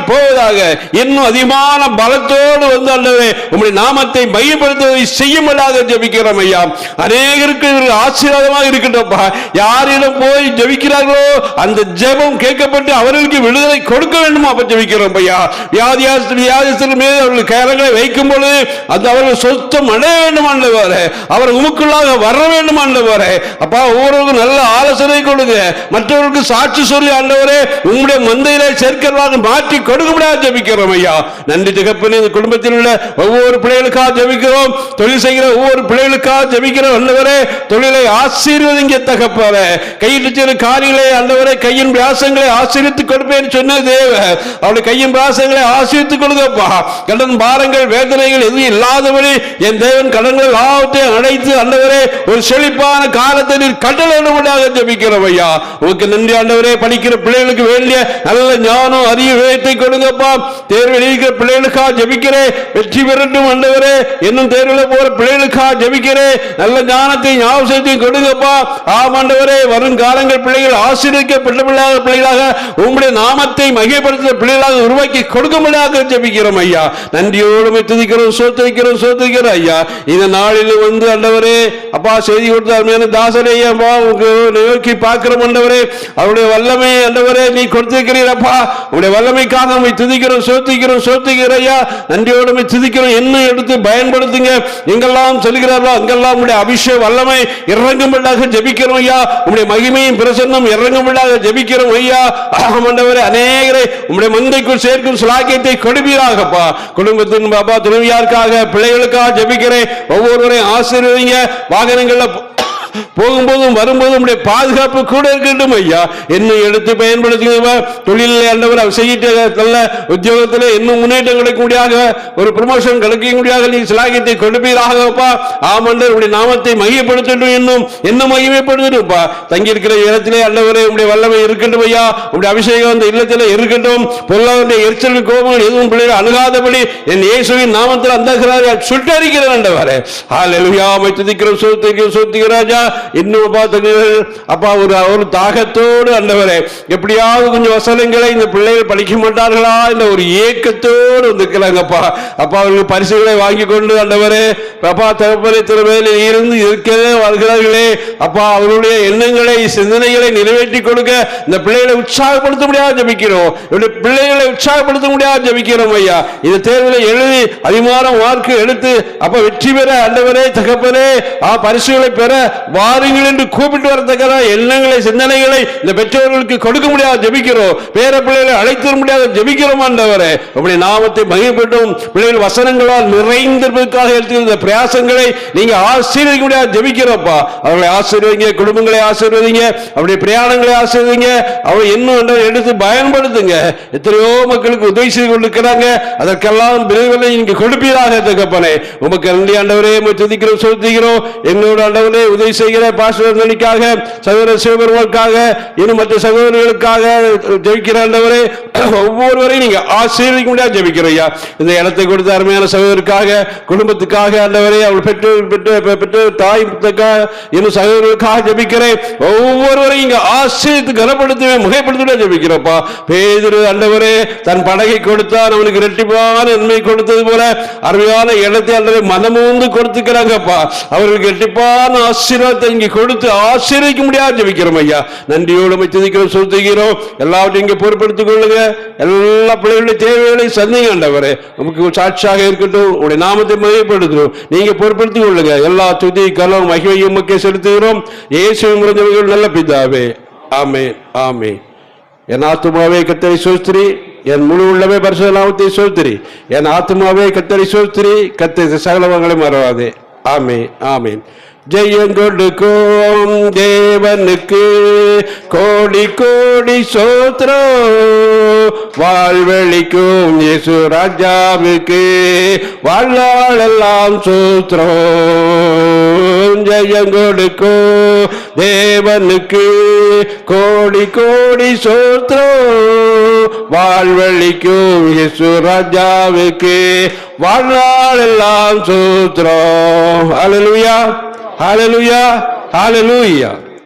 Speaker 5: போவதாக இன்னும் அதிகமான பலத்தோடு வந்து ஆண்டவரே உம்முடைய நாமத்தை மையப்படுத்துவதை செய்யும்படியாக ஜெபிக்கிறோம் ஐயா. அநேகருக்கு ஆசீர்வாதமாக இருக்கட்டும்ப்பா. யாரிடம் போய் ஜெபிக்கிறார்களோ அந்த ஜெபம் கேட்கப்பட்டு அவர்களுக்கு விடுதலை கொடுக்க வேண்டும். அப்ப ஜெபிக்கிறோம் ஐயா. வியாதிஸ்தர் மீது அவர்கள் கரங்களை வைக்கும் பொழுது அது அவர்கள் சொத்தம் அடைய வேண்டும் ஆண்டவரே, அவர் உமக்குள்ளாக வர வேண்டும் ஆண்டவரே. அப்பா, ஒவ்வொருவருக்கும் நல்ல ஆலோசனை கொடுங்க, மற்றவர்களுக்கு சாட்சி சொல்லி ஆண்டவரே உங்களுடைய மந்தையிலே சேர்க்கிறவாக மாற்றி கொடுக்க முடியாது ஜெபிக்கிறோம் ஐயா. நன்றி தகப்பனே. இந்த குடும்பத்தில் உள்ள ஒவ்வொரு பிள்ளைகளுக்காக ஜெபிக்கிறோம், தொழில் செய்கிற ஒவ்வொரு பிள்ளைகளுக்காக ஜெபிக்கிறோம் ஆண்டவரே. தொழிலை ஆசீர்வதிங்க தகப்பனே. கையில் செய்கிற காரியங்களை ஆண்டவரே கையின் வியாசங்களை ஆசீர்வித்துக் கொடுப்பேன் சொன்ன தேவ அவருடைய கையின் வியாசங்களை ஆசீர்வித்துக் கொடுங்கப்பா. கடன் பாரங்கள் வேதனைகள் எதுவும் இல்லாதபடி என் தேவன் கடன்கள் எல்லாவற்றையும் அடைத்து ஆண்டவரே ஒரு செழிப்பான காலத்தை நீர் கட்டளையிடும்படியாக ஜெபிக்கிறோம் ஐயா. உங்களுக்கு நன்றி ஆண்டவரே. படிக்கிற பிள்ளைகளுக்கு வேண்டிய நல்ல ஞானம் அறிவு வேத்தை கொடுங்கப்பா. தேர்வில் இருக்கிற பிள்ளைகளுக்காக ஜெபிக்கிறேன், வெற்றி பெறட்டும் ஆண்டவரே. இன்னும் தேர்வில் போற பிள்ளைகளுக்காக ஜெபிக்கிறேன், நல்ல ஞானத்தை ஞாபகத்தையும் கொடுங்கப்பா. ஆமாண்டவரே, வரும் காலங்கள் பிள்ளைகள் ஆசீர்வதிக்கப்பட்ட பிள்ளைகளாக உங்களுடைய நாமத்தை மகிமைப்படுத்துகிற பிள்ளைகளாக உருவாக்கி கொடுக்கும்படியாக ஜெபிக்கிறோம் ஐயா. நன்றியோடு துதிக்கிறோம், சோத்திரிக்கிறோம் ஐயா. இந்த நாளில் வந்து ஆண்டவரே அப்பா செய்தி கொடுத்த தாசரே நோக்கி பார்க்கிறோம் ஆண்டவரே. அவருடைய வல்லமை ஆண்டவரே நீ கொடுத்திருக்கிறீரப்பா. உங்களுடைய வல்லமைக்காக நம்மை துதிக்கிறோம், சோத்திக்கிறோம் ஐயா. நன்றியோடு துதிக்கிறோம். என்ன எடுத்து பயன்படுத்துங்க. எங்கெல்லாம் சொல்லுகிறார்களோ அங்கெல்லாம் உங்களுடைய அபிஷேக வல்லமை இறங்கும்படியாக ஜெபிக்கிறோம் ஐயா. உங்களுடைய மகிமையும் பிரசன்னம் இறங்கும்படியாக ஜெபிக்கிறோம் ஐயா. ஆண்டவரே, அநேகரை உங்களுடைய மந்தைக்குள் சேர்க்கும் சுலாக்கியத்தை கொடுப்பீராகப்பா. குடும்பத்தின் பாபா துணைவியாருக்காக பிள்ளைகளுக்காக ஜெபிக்கிறேன். ஒவ்வொருவரையும் ஆசீர்வதிங்க. வாகனங்கள்ல போகும்போதும் வரும்போதும் உடைய பாதுகாப்பு கூட இருக்கட்டும் ஐயா. என்ன எடுத்து பயன்படுத்துங்க. தொழிலில் ஆண்டவர் அவர் செய்யிட்டு நல்ல உத்தியோகத்தில் இன்னும் முன்னேற்றம் கிடைக்கக்கூடியாக ஒரு ப்ரமோஷன் கிடைக்கக்கூடியாக நீ சிலாகியத்தை கொடுப்பீராகப்பா. ஆமண்டர் உடைய நாமத்தை மையப்படுத்தட்டும், இன்னும் மகிமைப்படுத்தட்டும்ப்பா. தங்கியிருக்கிற இடத்திலே ஆண்டவரே உடைய வல்லமை இருக்கட்டும் ஐயா. உடைய அபிஷேகம் அந்த இல்லத்தில் இருக்கட்டும். பொருளாதார எரிச்சல் கோபங்கள் எதுவும் பிள்ளைகள் அணுகாதபடி என் இயேசுவின் நாமத்தில் அந்த சுட்டரிக்கிறேன் ஆண்டவரே. ஹல்லேலூயா. துதிக்கிறோம், சோத்திக்கிறோம் ராஜா. இன்னும் அப்பா ஒரு தாகத்தோடு ஆண்டவரே எப்படியாவது கொஞ்சம் வசனங்களை இந்த பிள்ளைகள் படிக்க மாட்டார்களா என்ற ஒரு ஏக்கத்தோடு வந்திருக்கிறாங்கப்பா. அப்பா அவர்கள் பரிசுகளை வாங்கி கொண்டு ஆண்டவரே அப்பா தகப்பனை திறமையில இருந்து இருக்கவே வருகிறார்களே. அப்பா அவருடைய எண்ணங்களை சிந்தனைகளை நிறைவேற்றி கொடுக்க இந்த பிள்ளைகளை உற்சாகப்படுத்த முடியாது ஜெபிக்கிறோம். இவருடைய பிள்ளைகளை உற்சாகப்படுத்த முடியாது ஜெபிக்கிறோம் ஐயா. இந்த தேர்வில் எழுதி அதிகமான மார்க்கு எடுத்து அப்ப வெற்றி பெற ஆண்டவரே தகப்பனே பரிசுகளை பெற வாருங்கள் என்று கூப்பிட்டு வரத்தக்க எண்ணங்களை சிந்தனைகளை இந்த பெற்றோர்களுக்கு கொடுக்க முடியாது ஜெபிக்கிறோம். பேர பிள்ளைகளை அழைத்து முடியாது ஜெபிக்கிறோம் ஆண்டவரே. உங்களுடைய நாமத்தை மகிமைப்பட்டும் பிள்ளைகள் வசனங்களால் நிறைந்திருப்பதற்காக எடுத்துக்கிற பிரயாசங்களை நீங்க ஆசீர்வதிக்க முடியாது ஜெபிக்கிறோம்ப்பா. அவர்களை ஆசீர்வதிங்க, குடும்பங்களை ஆசீர்வதிங்க, அவருடைய பிரயாணங்களை ஆசீர்வதிங்க. அவரை இன்னும் எடுத்து பயன்படுத்துங்க. எத்தனையோ மக்களுக்கு உதவி செய்து கொண்டிருக்கிறாங்க. அதற்கெல்லாம் விரைவில் நீங்க கொடுப்பீராக தகப்பனே. உமக்கு நன்றி ஆண்டவரே. துதிக்கிறோம், சோதிக்கிறோம். என்னோட ஆண்டவரே உதவி செய்கிற பாஸ்டர்களுக்காக சகோதர சிவபெருமானுக்காக இன்னும் மற்ற சகோதரர்களுக்காக ஜெபிக்கிற ஆண்டவரே ஒவ்வொருவரையும் நீங்க ஆசீர்வதிக்க முடியாது ஜெபிக்கிறோம் ஐயா. இந்த இடத்தை கொடுத்த அருமையான சகோதரருக்காக குடும்பத்துக்காக ஆண்டவரே அவள் பெற்று தாய் இன்னும் சகோதரர்களுக்காக ஜெபிக்கிறேன். ஒவ்வொருவரையும் இங்க ஆசீர்வதித்து கனப்படுத்த முகைப்படுத்த ஜெபிக்கிறோம்ப்பா. பேதுரு ஆண்டவரே தன் படகை கொடுத்தார், அவனுக்கு இரட்டிப்பான நன்மை கொடுத்தது போல அருமையான இடத்தை ஆண்டவரே மனமுந்து கொடுத்துக்கிறாங்கப்பா. அவர்களுக்கு இரட்டிப்பான ஆசீர்வாதம் ஆசீர்வாதத்தை இங்கே கொடுத்து ஆசீர்வதிக்க முடியாது ஜெபிக்கிறோம் ஐயா. நன்றியோடு உம்மை துதிக்கிறோம், ஸ்தோத்திரிக்கிறோம். எல்லாவற்றையும் இங்கே பொறுப்படுத்திக் கொள்ளுங்க. எல்லா பிள்ளைகளுடைய தேவைகளை சந்திங்க ஆண்டவரே. நமக்கு சாட்சியாக இருக்கட்டும். உடைய நாமத்தை மகிமைப்படுத்துகிறோம். நீங்க பொறுப்படுத்திக் கொள்ளுங்க. எல்லா துதி கலம் மகிமையும் உமக்கே செலுத்துகிறோம். இயேசுவின் மூலமாக நல்ல பிதாவே, ஆமென், ஆமென். என் ஆத்துமாவே கர்த்தரை ஸ்தோத்திரி, என் முழு உள்ளமே பரிசுத்த நாமத்தை ஸ்தோத்திரி. என் ஆத்துமாவே கர்த்தரை ஸ்தோத்திரி, கர்த்தர் சகலவங்களை மறவாதே. ஆமென், ஆமென். ஜெயம் கொடுக்கும் தேவனுக்கு கோடி கோடி ஸ்தோத்திரம். வாழ்வழிக்கும் இயேசு ராஜாவுக்கு வாழ்நாளெல்லாம் ஸ்தோத்திரம். ஜெயம் கொடுக்கும் தேவனுக்கு கோடி கோடி ஸ்தோத்திரம். வாழ்வழிக்கும் இயேசு ராஜாவுக்கு வாழ்நாளெல்லாம் ஸ்தோத்திரம். ஹல்லேலூயா, ஹல்லேலூயா, ஹல்லேலூயா.